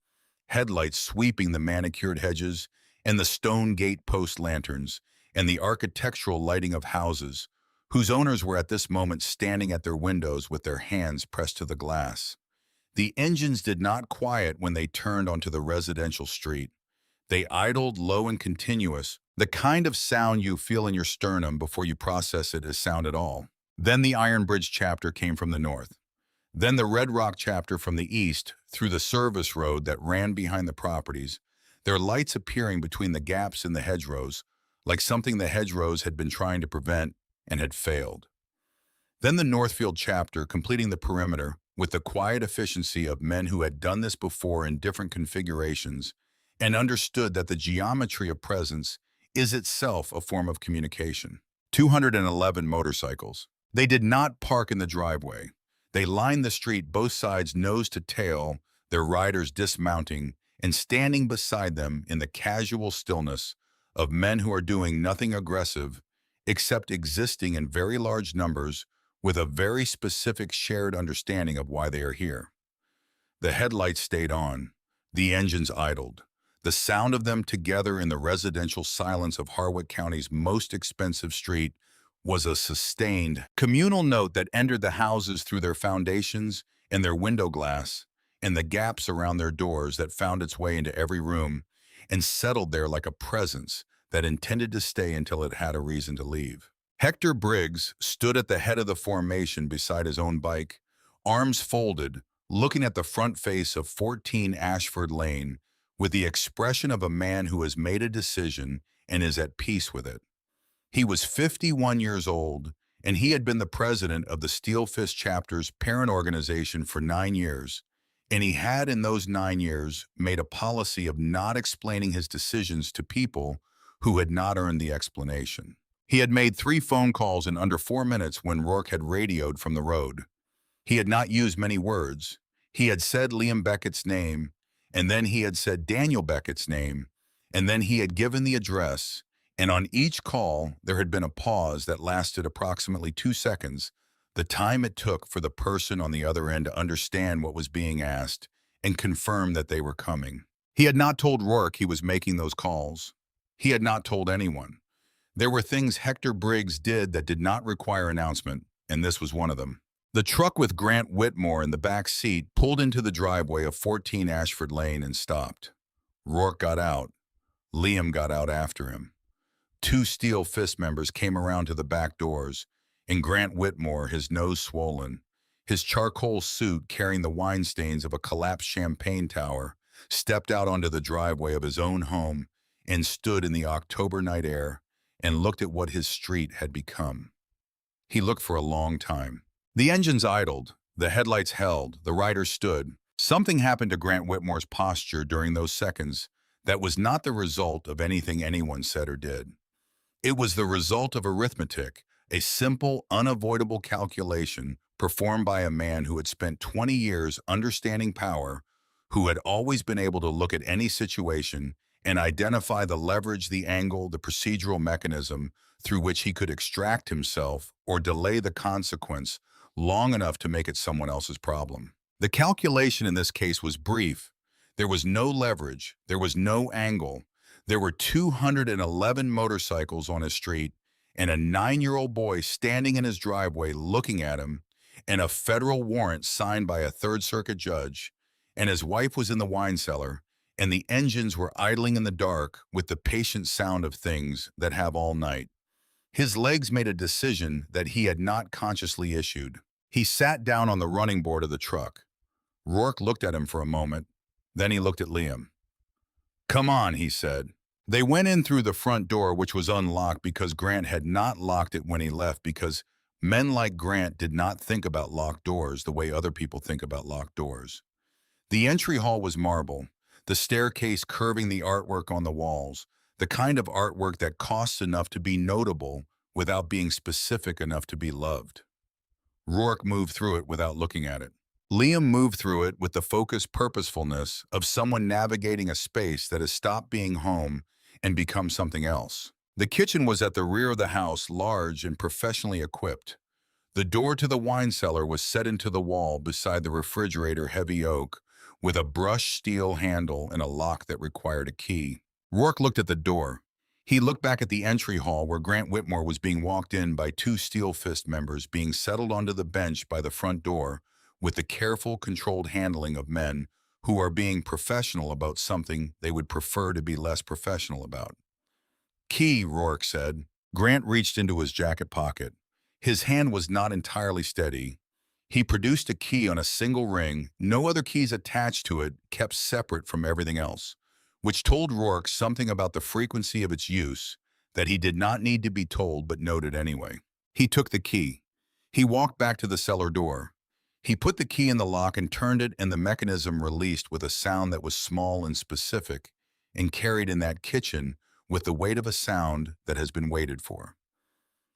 Headlights sweeping the manicured hedges and the stone gate post lanterns and the architectural lighting of houses, whose owners were at this moment standing at their windows with their hands pressed to the glass. The engines did not quiet when they turned onto the residential street. They idled low and continuous, the kind of sound you feel in your sternum before you process it as sound at all. Then the Iron Bridge chapter came from the north. Then the Red Rock chapter from the east through the service road that ran behind the properties, their lights appearing between the gaps in the hedgerows, like something the hedgerows had been trying to prevent and had failed. Then the Northfield chapter completing the perimeter with the quiet efficiency of men who had done this before in different configurations and understood that the geometry of presence is itself a form of communication. 211 motorcycles. They did not park in the driveway. They lined the street both sides nose to tail, their riders dismounting and standing beside them in the casual stillness of men who are doing nothing aggressive except existing in very large numbers with a very specific shared understanding of why they are here. The headlights stayed on. The engines idled. The sound of them together in the residential silence of Harwick County's most expensive street was a sustained, communal note that entered the houses through their foundations and their window glass and the gaps around their doors that found its way into every room and settled there like a presence that intended to stay until it had a reason to leave. Hector Briggs stood at the head of the formation beside his own bike, arms folded, looking at the front face of 14 Ashford Lane with the expression of a man who has made a decision and is at peace with it. He was 51 years old, and he had been the president of the Steel Fist chapter's parent organization for 9 years, and he had in those 9 years made a policy of not explaining his decisions to people who had not earned the explanation. He had made 3 phone calls in under 4 minutes when Rourke had radioed from the road. He had not used many words. He had said Liam Beckett's name, and then he had said Daniel Beckett's name, and then he had given the address, and on each call there had been a pause that lasted approximately 2 seconds, the time it took for the person on the other end to understand what was being asked and confirm that they were coming. He had not told Rourke he was making those calls. He had not told anyone. There were things Hector Briggs did that did not require announcement, and this was one of them. The truck with Grant Whitmore in the back seat pulled into the driveway of 14 Ashford Lane and stopped. Rourke got out. Liam got out after him. 2 Steel Fist members came around to the back doors, and Grant Whitmore, his nose swollen, his charcoal suit carrying the wine stains of a collapsed champagne tower, stepped out onto the driveway of his own home and stood in the October night air and looked at what his street had become. He looked for a long time. The engines idled, the headlights held, the riders stood. Something happened to Grant Whitmore's posture during those seconds that was not the result of anything anyone said or did. It was the result of arithmetic, a simple, unavoidable calculation performed by a man who had spent 20 years understanding power, who had always been able to look at any situation and identify the leverage, the angle, the procedural mechanism through which he could extract himself or delay the consequence long enough to make it someone else's problem. The calculation in this case was brief. There was no leverage. There was no angle. There were 211 motorcycles on his street and a 9-year-old boy standing in his driveway looking at him, and a federal warrant signed by a Third Circuit judge, and his wife was in the wine cellar, and the engines were idling in the dark with the patient sound of things that have all night. His legs made a decision that he had not consciously issued. He sat down on the running board of the truck. Rourke looked at him for a moment. Then he looked at Liam. "Come on," he said. They went in through the front door, which was unlocked because Grant had not locked it when he left, because men like Grant did not think about locked doors the way other people think about locked doors. The entry hall was marble, the staircase curving the artwork on the walls, the kind of artwork that costs enough to be notable without being specific enough to be loved. Rourke moved through it without looking at it. Liam moved through it with the focused purposefulness of someone navigating a space that has stopped being home and become something else. The kitchen was at the rear of the house, large and professionally equipped. The door to the wine cellar was set into the wall beside the refrigerator, heavy oak, with a brushed steel handle and a lock that required a key. Rourke looked at the door. He looked back at the entry hall where Grant Whitmore was being walked in by two Steel Fist members being settled onto the bench by the front door with the careful, controlled handling of men who are being professional about something they would prefer to be less professional about. "Key," Rourke said. Grant reached into his jacket pocket. His hand was not entirely steady. He produced a key on a single ring, no other keys attached to it, kept separate from everything else, which told Rourke something about the frequency of its use that he did not need to be told but noted anyway. He took the key. He walked back to the cellar door. He put the key in the lock and turned it, and the mechanism released with a sound that was small and specific and carried in that kitchen with the weight of a sound that has been waited for.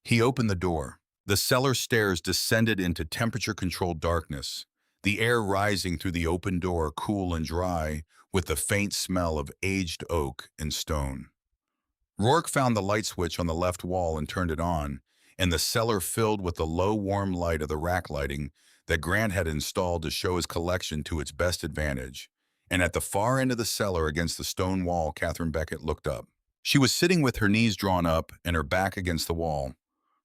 He opened the door. The cellar stairs descended into temperature-controlled darkness, the air rising through the open door cool and dry with the faint smell of aged oak and stone. Rourke found the light switch on the left wall and turned it on, and the cellar filled with the low, warm light of the rack lighting that Grant had installed to show his collection to its best advantage. And at the far end of the cellar against the stone wall, Catherine Beckett looked up. She was sitting with her knees drawn up and her back against the wall,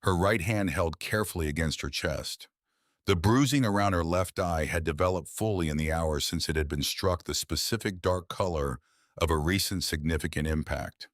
her right hand held carefully against her chest. The bruising around her left eye had developed fully in the hours since it had been struck the specific dark color of a recent significant impact.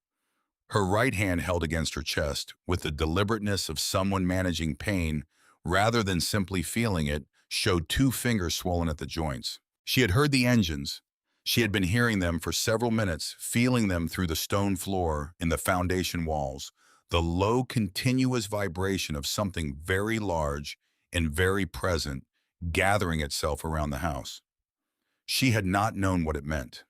Her right hand held against her chest, with the deliberateness of someone managing pain rather than simply feeling it, showed two fingers swollen at the joints. She had heard the engines. She had been hearing them for several minutes, feeling them through the stone floor in the foundation walls, the low, continuous vibration of something very large and very present gathering itself around the house. She had not known what it meant.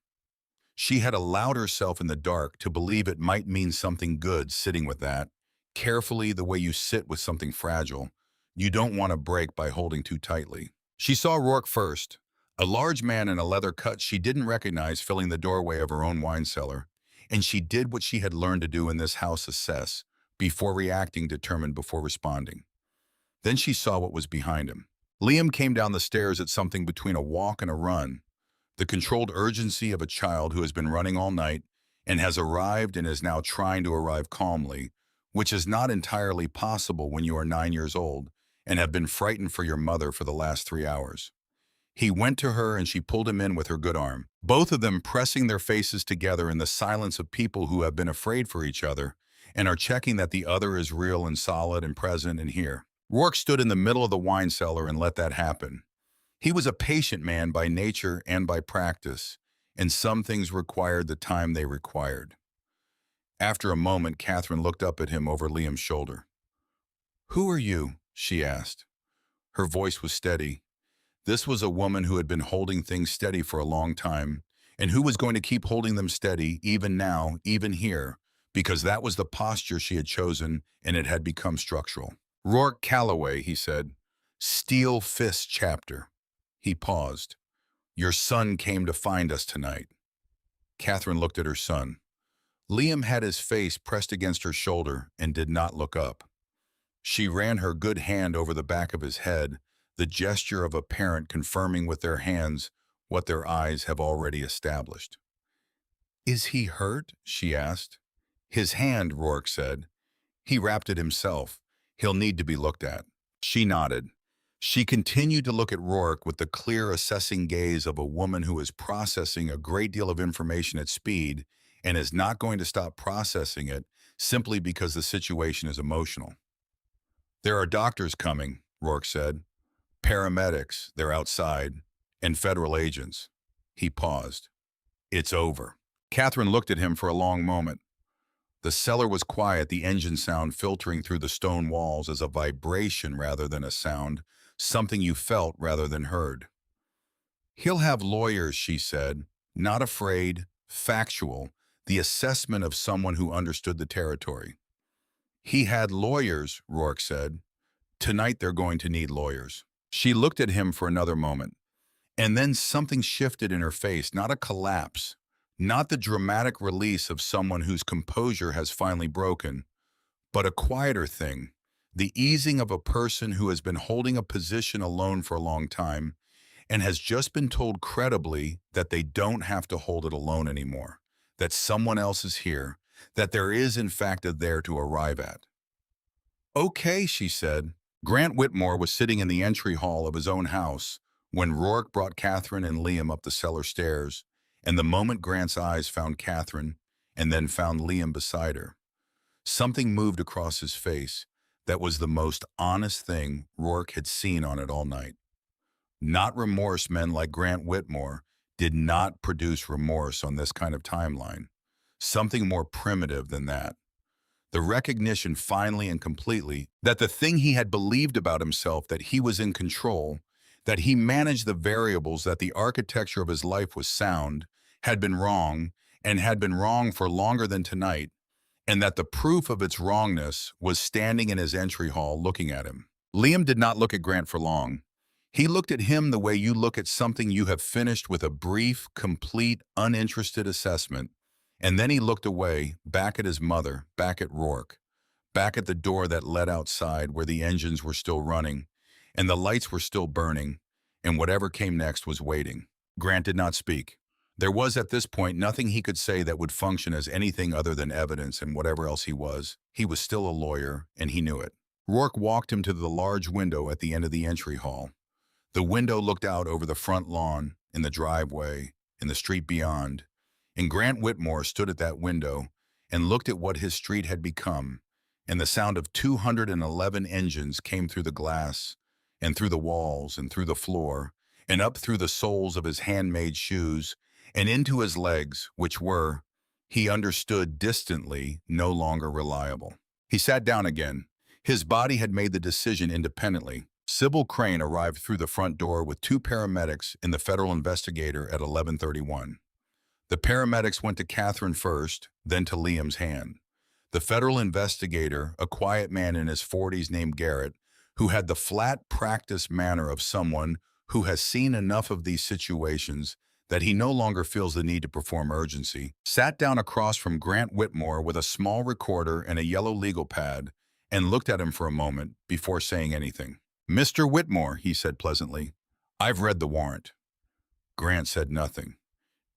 She had allowed herself in the dark to believe it might mean something good sitting with that, carefully the way you sit with something fragile you don't want to break by holding too tightly. She saw Rourke first, a large man in a leather cut she didn't recognize filling the doorway of her own wine cellar, and she did what she had learned to do in this house: assess, before reacting, determine before responding. Then she saw what was behind him. Liam came down the stairs at something between a walk and a run, the controlled urgency of a child who has been running all night and has arrived and is now trying to arrive calmly, which is not entirely possible when you are 9 years old and have been frightened for your mother for the last 3 hours. He went to her and she pulled him in with her good arm, both of them pressing their faces together in the silence of people who have been afraid for each other and are checking that the other is real and solid and present and here. Rourke stood in the middle of the wine cellar and let that happen. He was a patient man by nature and by practice, and some things required the time they required. After a moment, Catherine looked up at him over Liam's shoulder. "Who are you?" she asked. Her voice was steady. This was a woman who had been holding things steady for a long time, and who was going to keep holding them steady even now, even here, because that was the posture she had chosen and it had become structural. "Rourke Calloway," he said. "Steel Fist chapter." He paused. "Your son came to find us tonight." Catherine looked at her son. Liam had his face pressed against her shoulder and did not look up. She ran her good hand over the back of his head, the gesture of a parent confirming with their hands what their eyes have already established. "Is he hurt?" she asked. "His hand," Rourke said. "He wrapped it himself. He'll need to be looked at." She nodded. She continued to look at Rourke with the clear, assessing gaze of a woman who is processing a great deal of information at speed and is not going to stop processing it simply because the situation is emotional. There are doctors coming, Rourke said. Paramedics, they're outside, and federal agents. He paused. It's over. Catherine looked at him for a long moment. The cellar was quiet, the engine sound filtering through the stone walls as a vibration rather than a sound, something you felt rather than heard. He'll have lawyers, she said, not afraid, factual, the assessment of someone who understood the territory. He had lawyers, Rourke said. Tonight they're going to need lawyers. She looked at him for another moment, and then something shifted in her face, not a collapse, not the dramatic release of someone whose composure has finally broken, but a quieter thing, the easing of a person who has been holding a position alone for a long time and has just been told credibly that they don't have to hold it alone anymore, that someone else is here, that there is in fact a there to arrive at. Okay, she said. Grant Whitmore was sitting in the entry hall of his own house when Rourke brought Catherine and Liam up the cellar stairs, and the moment Grant's eyes found Catherine and then found Liam beside her, something moved across his face that was the most honest thing Rourke had seen on it all night. Not remorse. Men like Grant Whitmore did not produce remorse on this kind of timeline. Something more primitive than that. The recognition finally and completely that the thing he had believed about himself, that he was in control, that he managed the variables, that the architecture of his life was sound, had been wrong, and had been wrong for longer than tonight, and that the proof of its wrongness was standing in his entry hall looking at him. Liam did not look at Grant for long. He looked at him the way you look at something you have finished with a brief, complete, uninterested assessment, and then he looked away, back at his mother, back at Rourke, back at the door that led outside where the engines were still running, and the lights were still burning, and whatever came next was waiting. Grant did not speak. There was at this point nothing he could say that would function as anything other than evidence, and whatever else he was still a lawyer, and he knew it. Rourke walked him to the large window at the end of the entry hall. The window looked out over the front lawn, in the driveway, in the street beyond, and Grant Whitmore stood at that window and looked at what his street had become, and the sound of 211 engines came through the glass, and through the walls, and through the floor, and up through the soles of his handmade shoes, and into his legs, which were, he understood distantly, no longer reliable. He sat down again. His body had made the decision independently. Sybil Crane arrived through the front door with 2 paramedics and the federal investigator at 11:31. The paramedics went to Catherine first, then to Liam's hand. The federal investigator, a quiet man in his 40s named Garrett, who had the flat, practiced manner of someone who has seen enough of these situations that he no longer feels the need to perform urgency, sat down across from Grant Whitmore with a small recorder and a yellow legal pad and looked at him for a moment before saying anything. "Mr. Whitmore," he said pleasantly, "I've read the warrant." Grant said nothing.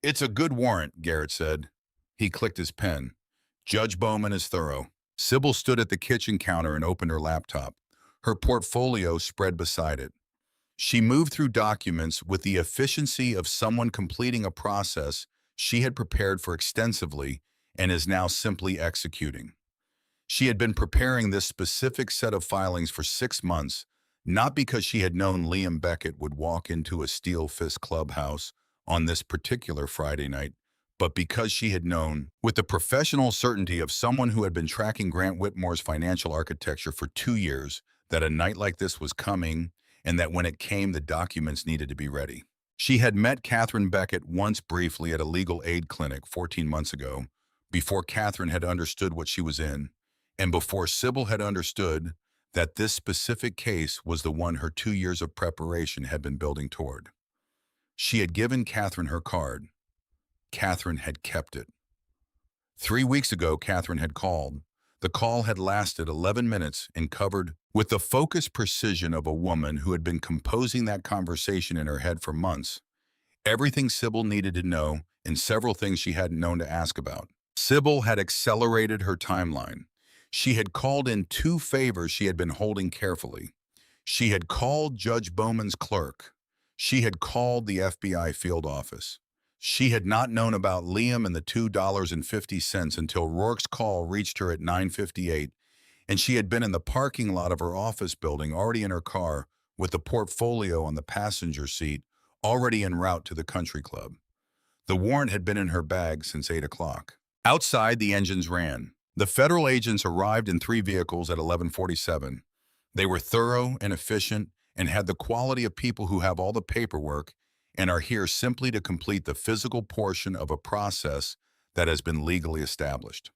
"It's a good warrant," Garrett said. He clicked his pen. "Judge Bowman is thorough." Sybil stood at the kitchen counter and opened her laptop. Her portfolio spread beside it. She moved through documents with the efficiency of someone completing a process she had prepared for extensively and is now simply executing. She had been preparing this specific set of filings for 6 months, not because she had known Liam Beckett would walk into a Steel Fist clubhouse on this particular Friday night, but because she had known, with the professional certainty of someone who had been tracking Grant Whitmore's financial architecture for 2 years, that a night like this was coming, and that when it came, the documents needed to be ready. She had met Catherine Beckett once briefly at a legal aid clinic 14 months ago, before Catherine had understood what she was in, and before Sybil had understood that this specific case was the one her 2 years of preparation had been building toward. She had given Catherine her card. Catherine had kept it. 3 weeks ago, Catherine had called. The call had lasted 11 minutes and covered, with the focused precision of a woman who had been composing that conversation in her head for months, everything Sybil needed to know and several things she hadn't known to ask about. Sybil had accelerated her timeline. She had called in 2 favors she had been holding carefully. She had called Judge Bowman's clerk. She had called the FBI field office. She had not known about Liam and the $2.50 until Rourke's call reached her at 9:58, and she had been in the parking lot of her office building, already in her car, with the portfolio on the passenger seat, already en route to the country club. The warrant had been in her bag since 8 o'clock. Outside, the engines ran. The federal agents arrived in 3 vehicles at 11:47. They were thorough and efficient and had the quality of people who have all the paperwork and are here simply to complete the physical portion of a process that has been legally established.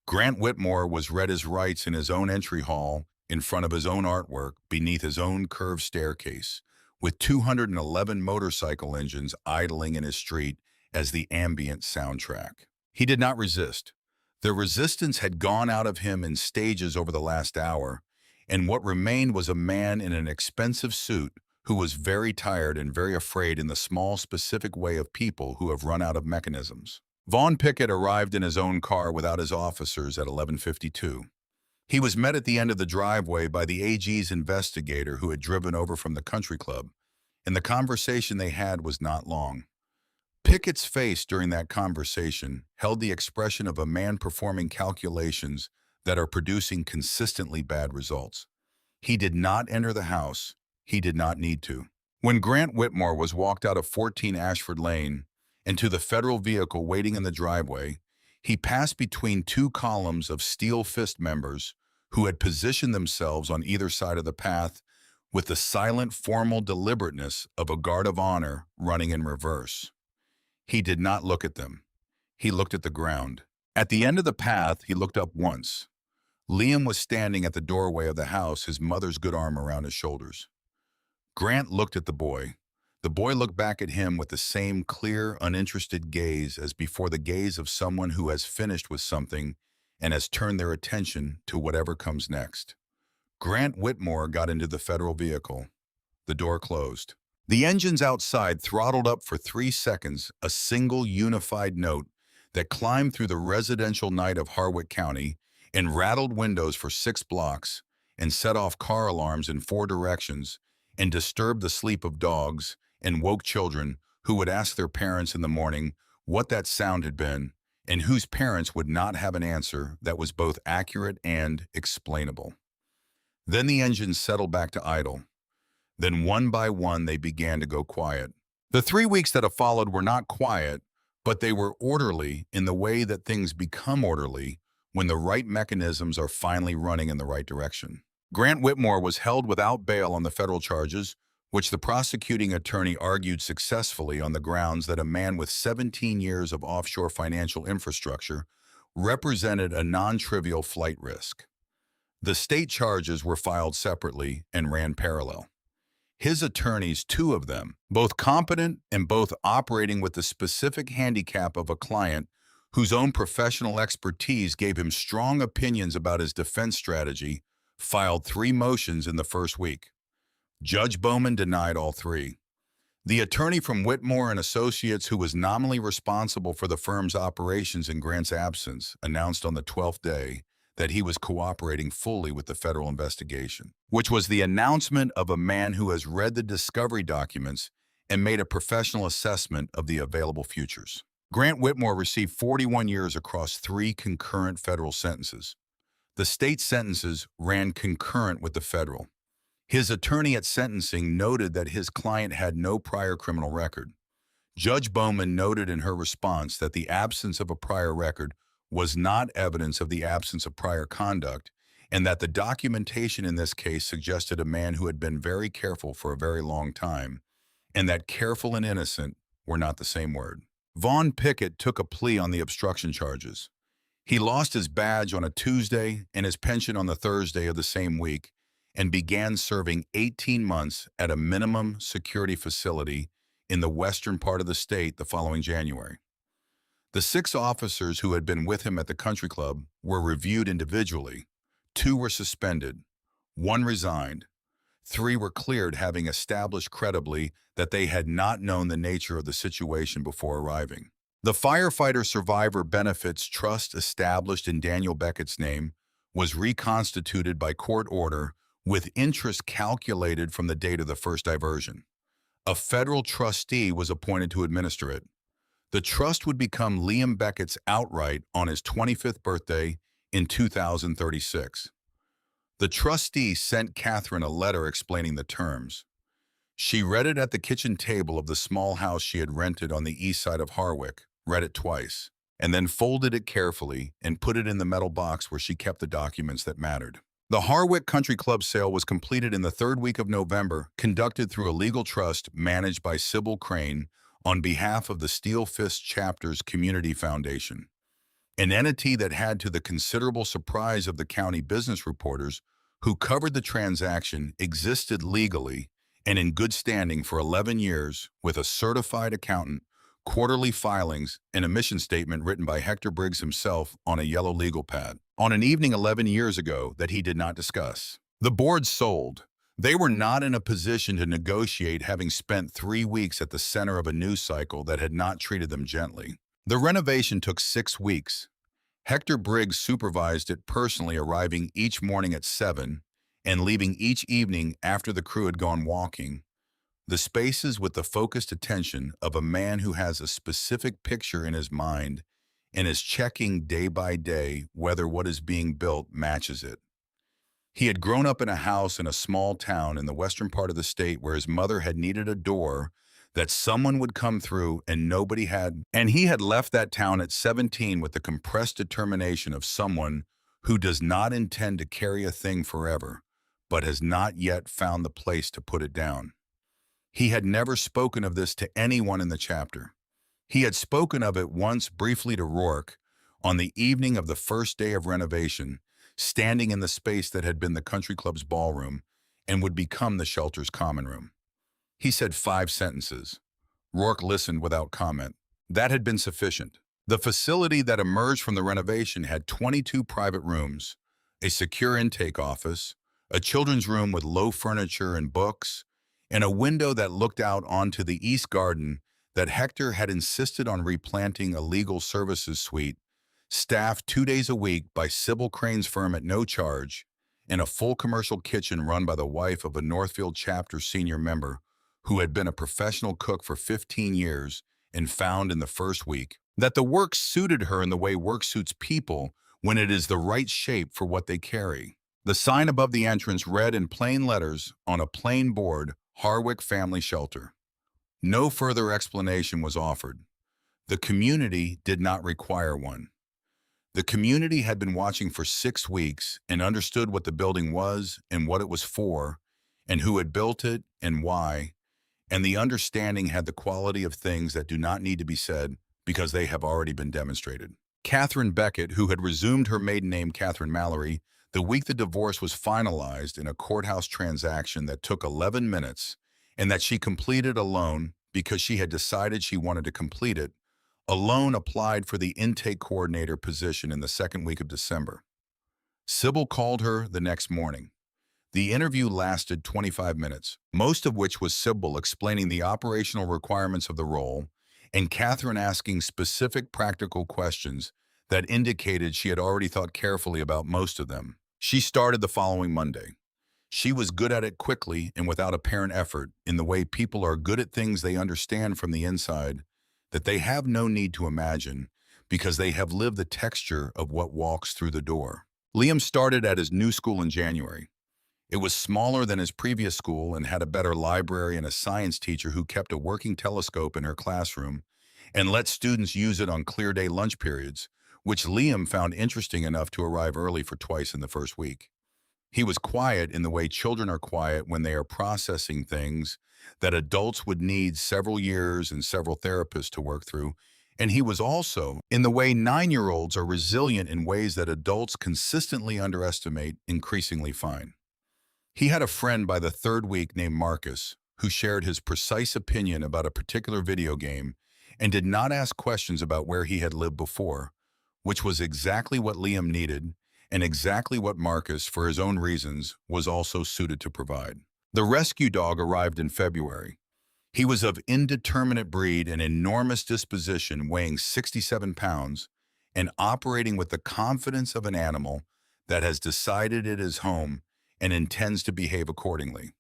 Grant Whitmore was read his rights in his own entry hall in front of his own artwork beneath his own curved staircase, with 211 motorcycle engines idling in his street as the ambient soundtrack. He did not resist. The resistance had gone out of him in stages over the last hour, and what remained was a man in an expensive suit who was very tired and very afraid in the small, specific way of people who have run out of mechanisms. Vaughn Pickett arrived in his own car without his officers at 11:52. He was met at the end of the driveway by the AG's investigator who had driven over from the country club, and the conversation they had was not long. Pickett's face during that conversation held the expression of a man performing calculations that are producing consistently bad results. He did not enter the house. He did not need to. When Grant Whitmore was walked out of 14 Ashford Lane and to the federal vehicle waiting in the driveway, he passed between 2 columns of steel fist members who had positioned themselves on either side of the path with the silent, formal deliberateness of a guard of honor running in reverse. He did not look at them. He looked at the ground. At the end of the path, he looked up once. Liam was standing at the doorway of the house, his mother's good arm around his shoulders. Grant looked at the boy. The boy looked back at him with the same clear, uninterested gaze as before, the gaze of someone who has finished with something and has turned their attention to whatever comes next. Grant Whitmore got into the federal vehicle. The door closed. The engines outside throttled up for 3 seconds, a single unified note that climbed through the residential night of Harwick County and rattled windows for 6 blocks and set off car alarms in 4 directions and disturbed the sleep of dogs and woke children who would ask their parents in the morning what that sound had been and whose parents would not have an answer that was both accurate and explainable. Then the engines settled back to idle. Then one by one they began to go quiet. The 3 weeks that have followed were not quiet, but they were orderly in the way that things become orderly when the right mechanisms are finally running in the right direction. Grant Whitmore was held without bail on the federal charges, which the prosecuting attorney argued successfully on the grounds that a man with 17 years of offshore financial infrastructure represented a non-trivial flight risk. The state charges were filed separately and ran parallel. His attorneys, 2 of them, both competent and both operating with the specific handicap of a client whose own professional expertise gave him strong opinions about his defense strategy, filed 3 motions in the first week. Judge Bowman denied all 3. The attorney from Whitmore and Associates, who was nominally responsible for the firm's operations in Grant's absence, announced on the 12th day that he was cooperating fully with the federal investigation, which was the announcement of a man who has read the discovery documents and made a professional assessment of the available futures. Grant Whitmore received 41 years across 3 concurrent federal sentences. The state sentences ran concurrent with the federal. His attorney at sentencing noted that his client had no prior criminal record. Judge Bowman noted in her response that the absence of a prior record was not evidence of the absence of prior conduct, and that the documentation in this case suggested a man who had been very careful for a very long time, and that careful and innocent were not the same word. Vaughn Pickett took a plea on the obstruction charges. He lost his badge on a Tuesday and his pension on the Thursday of the same week, and began serving 18 months at a minimum security facility in the western part of the state the following January. The 6 officers who had been with him at the country club were reviewed individually. 2 were suspended. 1 resigned. 3 were cleared, having established credibly that they had not known the nature of the situation before arriving. The Firefighter Survivor Benefits Trust, established in Daniel Beckett's name, was reconstituted by court order with interest calculated from the date of the first diversion. A federal trustee was appointed to administer it. The trust would become Liam Beckett's outright on his 25th birthday in 2036. The trustee sent Catherine a letter explaining the terms. She read it at the kitchen table of the small house she had rented on the east side of Harwick, read it twice, and then folded it carefully and put it in the metal box where she kept the documents that mattered. The Harwick Country Club sale was completed in the third week of November, conducted through a legal trust managed by Sybil Crane on behalf of the Steel Fist Chapter's Community Foundation, an entity that had, to the considerable surprise of the county business reporters who covered the transaction, existed legally and in good standing for 11 years with a certified accountant, quarterly filings, and a mission statement written by Hector Briggs himself on a yellow legal pad, on an evening 11 years ago that he did not discuss. The board sold. They were not in a position to negotiate, having spent 3 weeks at the center of a news cycle that had not treated them gently. The renovation took 6 weeks. Hector Briggs supervised it personally, arriving each morning at 7 and leaving each evening after the crew had gone walking. The spaces with the focused attention of a man who has a specific picture in his mind and is checking day by day whether what is being built matches it. He had grown up in a house in a small town in the western part of the state where his mother had needed a door that someone would come through and nobody had. And he had left that town at 17 with the compressed determination of someone who does not intend to carry a thing forever, but has not yet found the place to put it down. He had never spoken of this to anyone in the chapter. He had spoken of it once briefly to Rourke on the evening of the first day of renovation, standing in the space that had been the country club's ballroom and would become the shelter's common room. He said 5 sentences. Rourke listened without comment. That had been sufficient. The facility that emerged from the renovation had 22 private rooms, a secure intake office, a children's room with low furniture and books, and a window that looked out onto the east garden that Hector had insisted on replanting, a legal services suite, staffed 2 days a week by Sybil Crane's firm at no charge, and a full commercial kitchen run by the wife of a Northfield chapter senior member who had been a professional cook for 15 years and found in the first week that the work suited her in the way work suits people when it is the right shape for what they carry. The sign above the entrance read in plain letters on a plain board, Harwick Family Shelter. No further explanation was offered. The community did not require one. The community had been watching for 6 weeks and understood what the building was and what it was for, and who had built it and why, and the understanding had the quality of things that do not need to be said because they have already been demonstrated. Catherine Beckett, who had resumed her maiden name Catherine Mallory the week the divorce was finalized in a courthouse transaction that took 11 minutes and that she completed alone because she had decided she wanted to complete it, alone applied for the intake coordinator position in the second week of December. Sybil called her the next morning. The interview lasted 25 minutes, most of which was Sybil explaining the operational requirements of the role and Catherine asking specific practical questions that indicated she had already thought carefully about most of them. She started the following Monday. She was good at it quickly and without apparent effort, in the way people are good at things they understand from the inside that they have no need to imagine because they have lived the texture of what walks through the door. Liam started at his new school in January. It was smaller than his previous school and had a better library and a science teacher who kept a working telescope in her classroom and let students use it on clear day lunch periods, which Liam found interesting enough to arrive early for twice in the first week. He was quiet in the way children are quiet when they are processing things that adults would need several years and several therapists to work through, and he was also in the way 9-year-olds are resilient in ways that adults consistently underestimate, increasingly fine. He had a friend by the third week named Marcus who shared his precise opinion about a particular video game and did not ask questions about where he had lived before, which was exactly what Liam needed and exactly what Marcus, for his own reasons, was also suited to provide. The rescue dog arrived in February. He was of indeterminate breed and enormous disposition, weighing 67 pounds and operating with the confidence of an animal that has decided it is home and intends to behave accordingly.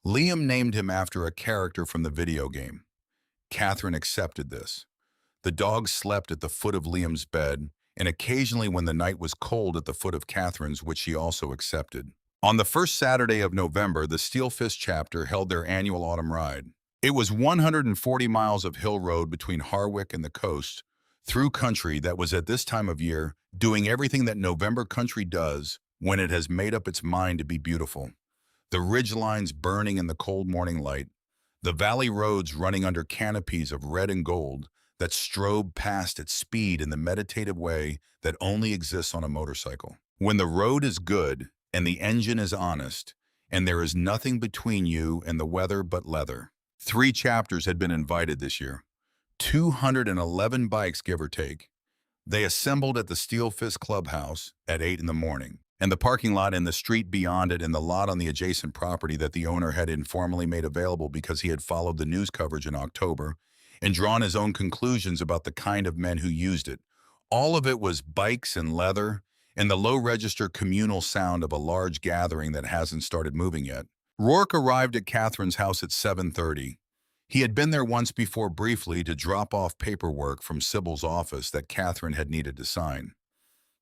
Liam named him after a character from the video game. Catherine accepted this. The dog slept at the foot of Liam's bed, and occasionally when the night was cold at the foot of Catherine's, which she also accepted. On the first Saturday of November, the Steel Fist chapter held their annual autumn ride. It was 140 miles of hill road between Harwick and the coast, through country that was at this time of year doing everything that November country does when it has made up its mind to be beautiful. The ridge lines burning in the cold morning light, the valley roads running under canopies of red and gold that strobe past at speed in the meditative way that only exists on a motorcycle. When the road is good and the engine is honest, and there is nothing between you and the weather but leather. 3 chapters had been invited this year. 211 bikes, give or take. They assembled at the Steel Fist Clubhouse at 8 in the morning, and the parking lot and the street beyond it and the lot on the adjacent property that the owner had informally made available because he had followed the news coverage in October and drawn his own conclusions about the kind of men who used it. All of it was bikes and leather and the low-register communal sound of a large gathering that hasn't started moving yet. Rourke arrived at Catherine's house at 7:30. He had been there once before briefly to drop off paperwork from Sybil's office that Catherine had needed to sign.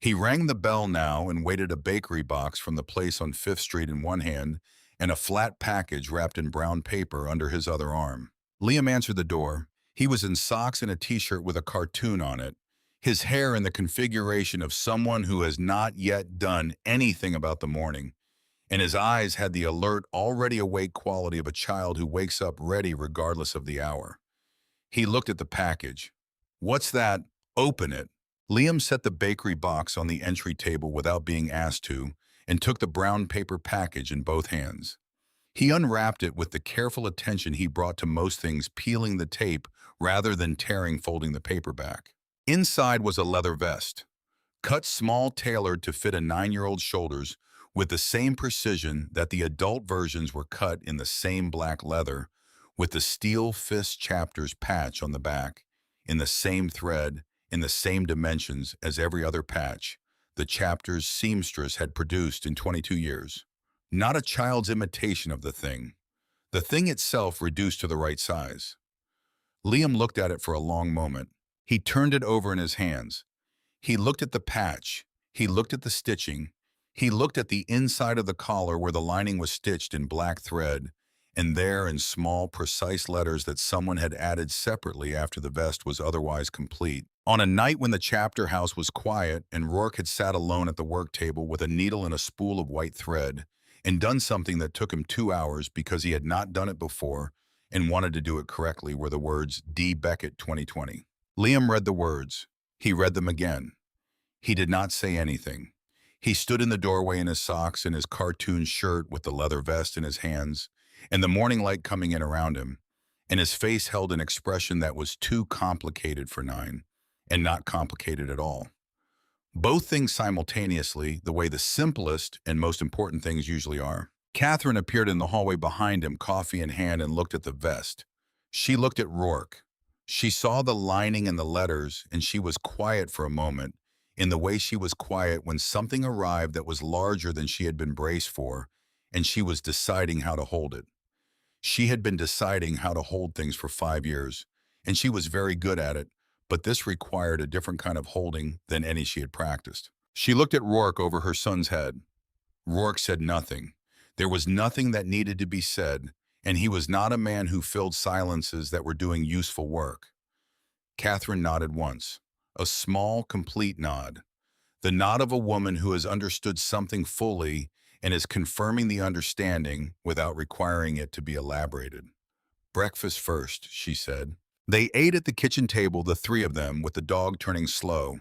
He rang the bell now and waited a bakery box from the place on 5th Street in one hand and a flat package wrapped in brown paper under his other arm. Liam answered the door. He was in socks and a t-shirt with a cartoon on it, his hair in the configuration of someone who has not yet done anything about the morning, and his eyes had the alert, already awake quality of a child who wakes up ready regardless of the hour. He looked at the package. "What's that? Open it." Liam set the bakery box on the entry table without being asked to and took the brown paper package in both hands. He unwrapped it with the careful attention he brought to most things, peeling the tape rather than folding the paper back. Inside was a leather vest, cut small, tailored to fit a 9-year-old's shoulders with the same precision that the adult versions were cut in the same black leather, with the Steel Fist chapters patch on the back, in the same thread, in the same dimensions as every other patch the chapter's seamstress had produced in 22 years. Not a child's imitation of the thing itself reduced to the right size. Liam looked at it for a long moment. He turned it over in his hands. He looked at the patch. He looked at the stitching. He looked at the inside of the collar where the lining was stitched in black thread, and there in small, precise letters that someone had added separately after the vest was otherwise complete. On a night when the chapter house was quiet and Rourke had sat alone at the work table with a needle and a spool of white thread and done something that took him 2 hours because he had not done it before and wanted to do it correctly, were the words D. Beckett 2020. Liam read the words. He read them again. He did not say anything. He stood in the doorway in his socks and his cartoon shirt with the leather vest in his hands and the morning light coming in around him, and his face held an expression that was too complicated for 9 and not complicated at all. Both things simultaneously, the way the simplest and most important things usually are. Catherine appeared in the hallway behind him, coffee in hand, and looked at the vest. She looked at Rourke. She saw the lining and the letters, and she was quiet for a moment, in the way she was quiet when something arrived that was larger than she had been braced for, and she was deciding how to hold it. She had been deciding how to hold things for 5 years, and she was very good at it, but this required a different kind of holding than any she had practiced. She looked at Rourke over her son's head. Rourke said nothing. There was nothing that needed to be said, and he was not a man who filled silences that were doing useful work. Catherine nodded once, a small, complete nod. The nod of a woman who has understood something fully and is confirming the understanding without requiring it to be elaborated. "Breakfast first," she said. They ate at the kitchen table, the 3 of them, with the dog turning slow.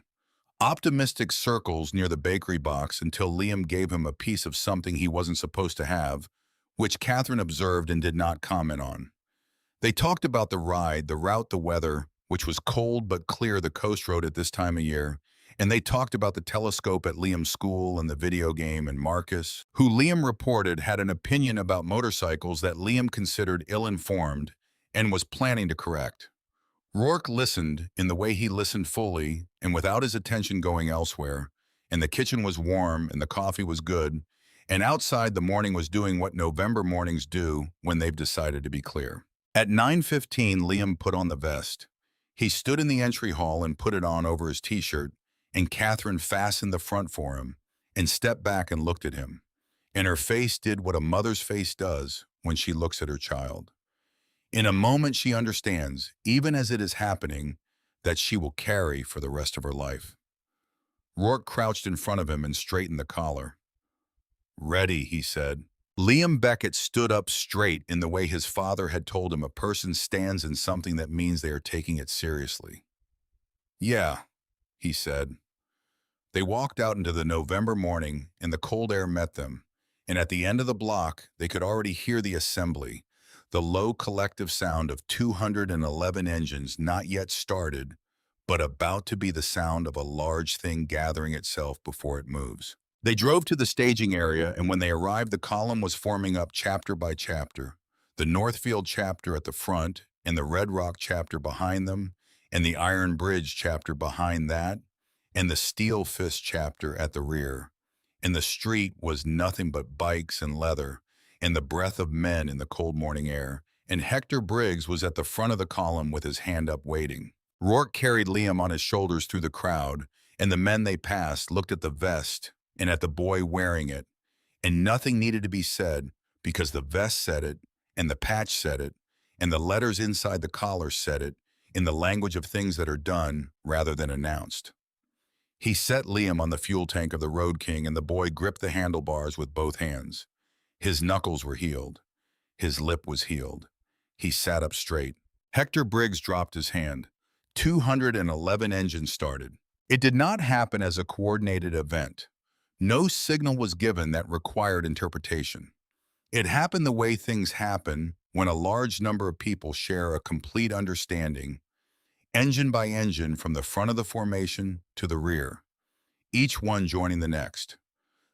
Optimistic circles near the bakery box until Liam gave him a piece of something he wasn't supposed to have, which Catherine observed and did not comment on. They talked about the ride, the route, the weather, which was cold but clear, the coast road at this time of year, and they talked about the telescope at Liam's school and the video game, and Marcus, who Liam reported had an opinion about motorcycles that Liam considered ill-informed and was planning to correct. Rourke listened in the way he listened fully and without his attention going elsewhere, and the kitchen was warm and the coffee was good, And outside, the morning was doing what November mornings do when they've decided to be clear. At 9:15, Liam put on the vest. He stood in the entry hall and put it on over his t-shirt, and Catherine fastened the front for him and stepped back and looked at him. And her face did what a mother's face does when she looks at her child. In a moment, she understands, even as it is happening, that she will carry for the rest of her life. Rourke crouched in front of him and straightened the collar. "Ready," he said. Liam Beckett stood up straight in the way his father had told him a person stands in something that means they are taking it seriously. "Yeah," he said. They walked out into the November morning, and the cold air met them, and at the end of the block, they could already hear the assembly, the low collective sound of 211 engines not yet started, but about to be the sound of a large thing gathering itself before it moves. They drove to the staging area, and when they arrived, the column was forming up chapter by chapter. The Northfield chapter at the front, and the Red Rock chapter behind them, and the Iron Bridge chapter behind that, and the Steel Fist chapter at the rear. And the street was nothing but bikes and leather, and the breath of men in the cold morning air. And Hector Briggs was at the front of the column with his hand up waiting. Rourke carried Liam on his shoulders through the crowd, and the men they passed looked at the vest and at the boy wearing it, and nothing needed to be said because the vest said it, and the patch said it, and the letters inside the collar said it, in the language of things that are done rather than announced. He set Liam on the fuel tank of the Road King, and the boy gripped the handlebars with both hands. His knuckles were healed. His lip was healed. He sat up straight. Hector Briggs dropped his hand. 211 engines started. It did not happen as a coordinated event. No signal was given that required interpretation. It happened the way things happen when a large number of people share a complete understanding, engine by engine from the front of the formation to the rear, each one joining the next.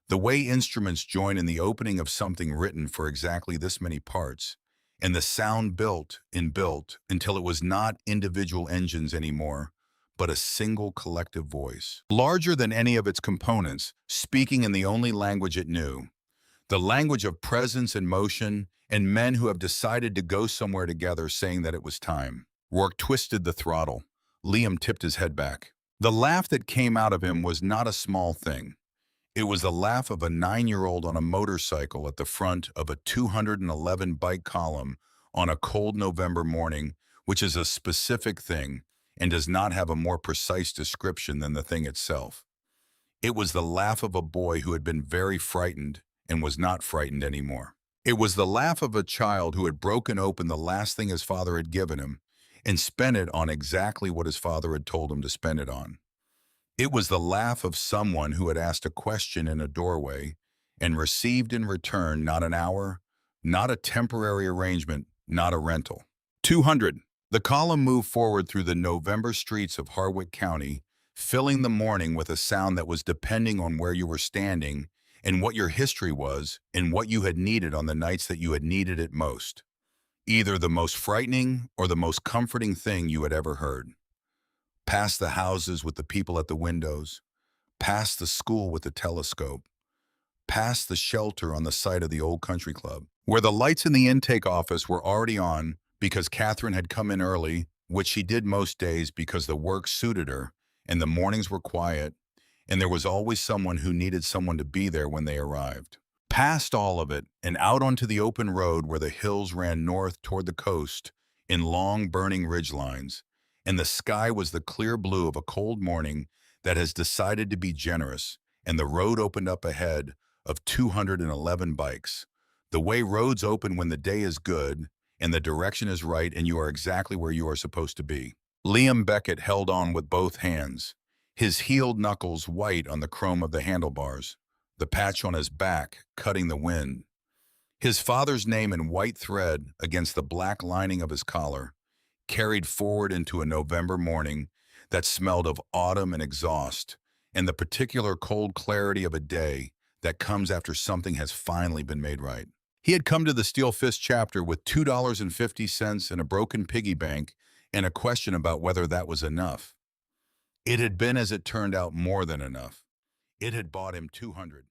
The way instruments join in the opening of something written for exactly this many parts, and the sound built until it was not individual engines anymore, but a single collective voice, larger than any of its components, speaking in the only language it knew, the language of presence and motion, and men who have decided to go somewhere together, saying that it was time. Rourke twisted the throttle. Liam tipped his head back. The laugh that came out of him was not a small thing. It was the laugh of a 9-year-old on a motorcycle at the front of a 211 bike column on a cold November morning, which is a specific thing and does not have a more precise description than the thing itself. It was the laugh of a boy who had been very frightened and was not frightened anymore. It was the laugh of a child who had broken open the last thing his father had given him and spent it on exactly what his father had told him to spend it on. It was the laugh of someone who had asked a question in a doorway and received in return not an hour, not a temporary arrangement, not a rental. 200. The column moved forward through the November streets of Harwick County, filling the morning with a sound that was depending on where you were standing and what your history was and what you had needed on the nights that you had needed it most. Either the most frightening or the most comforting thing you had ever heard. Past the houses with the people at the windows, past the school with the telescope, past the shelter on the site of the old country club, where the lights in the intake office were already on because Catherine had come in early, which she did most days because the work suited her, and the mornings were quiet, and there was always someone who needed someone to be there when they arrived. Past all of it, and out onto the open road where the hills ran north toward the coast in long burning ridgelines, and the sky was the clear blue of a cold morning that has decided to be generous, and the road opened up ahead of 211 bikes. The way roads open when the day is good, and the direction is right, and you are exactly where you are supposed to be. Liam Beckett held on with both hands, his healed knuckles white on the chrome of the handlebars, the patch on his back cutting the wind. His father's name in white thread against the black lining of his collar, carried forward into a November morning that smelled of autumn and exhaust, and the particular cold clarity of a day that comes after something has finally been made right. He had come to the Steel Fist chapter with $2.50 and a broken piggy bank and a question about whether that was enough. It had been, as it turned out, more than enough. It had bought him 200.